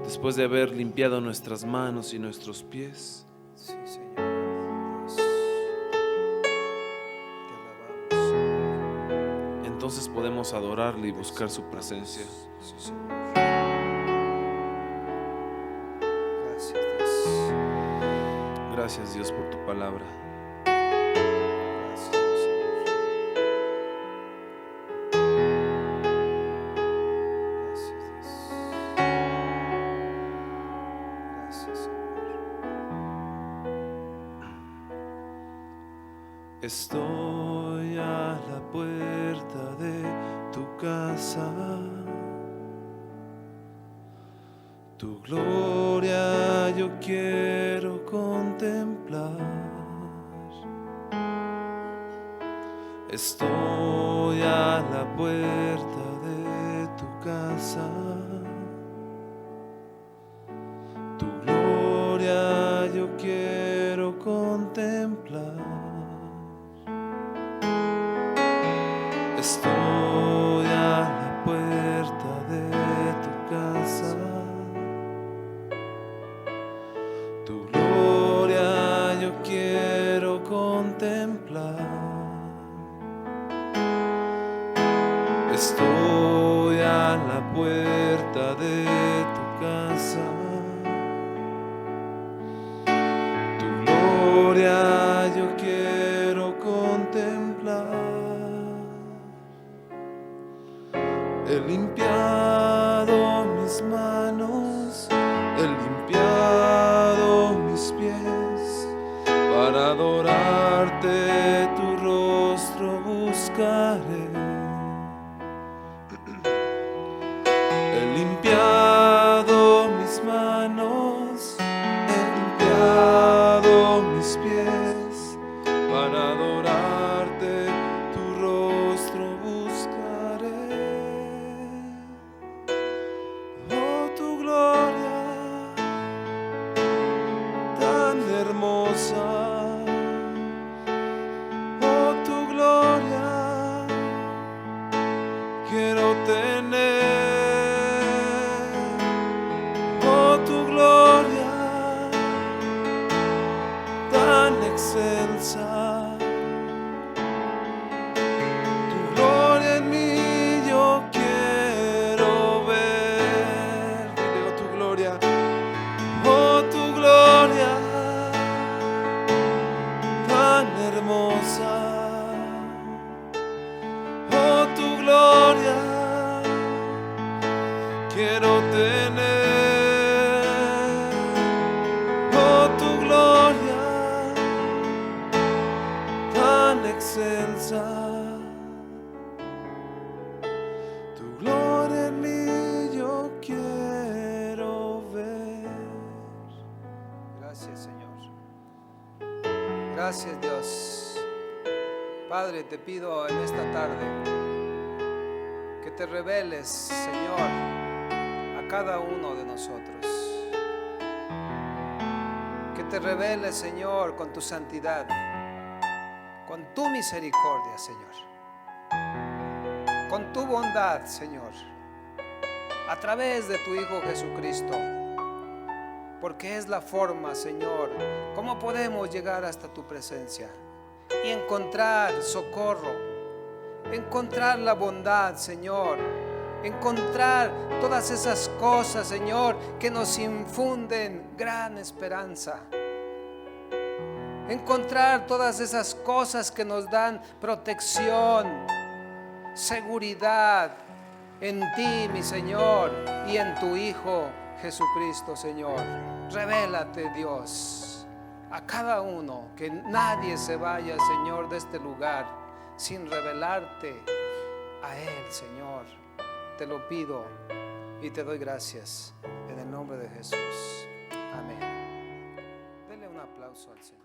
Después de haber limpiado nuestras manos y nuestros pies, Sí, Señor. Dios. Te alabamos. entonces podemos adorarle y buscar su presencia. Sí, Señor. Gracias, Dios. Gracias, Dios, por tu palabra. Gracias, Señor. Gracias, Dios. Gracias, Señor. Estoy a la puerta de tu casa. Tu gloria yo quiero contemplar. Estoy a la puerta de tu casa. Tu gloria yo quiero contemplar. Estoy a la puerta de tu casa. Tu gloria yo quiero contemplar. Estoy a la puerta de tu casa. Tu gloria yo quiero contemplar. He limpiado mis manos, he limpiado mis pies, para adorarte tu rostro buscaré. He limpiado mis manos, he limpiado mis pies, para adorarte tu rostro buscaré. Oh, tu gloria tan hermosa, oh, tu gloria quiero tener. Oh, tu gloria tan excelsa, tu gloria en mí yo quiero ver. Dile, oh, tu gloria, oh, tu gloria tan hermosa, oh, tu gloria quiero tener. Oh, tu gloria tan excelsa, tu gloria en mí yo quiero ver. Gracias, Señor. Gracias, Dios. Padre, te pido en esta tarde que te reveles, Señor, a cada uno de nosotros. Que te reveles, Señor, con tu santidad, con tu misericordia, Señor, con tu bondad, Señor, a través de tu Hijo Jesucristo. Porque es la forma, Señor, cómo podemos llegar hasta tu presencia y encontrar socorro, encontrar la bondad, Señor, encontrar todas esas cosas, Señor, que nos infunden gran esperanza. Encontrar todas esas cosas que nos dan protección, seguridad en ti, mi Señor, y en tu Hijo Jesucristo, Señor. Revélate, Dios, a cada uno, que nadie se vaya, Señor, de este lugar sin revelarte a Él, Señor. Te lo pido y te doy gracias en el nombre de Jesús. Amén. Dele un aplauso al Señor.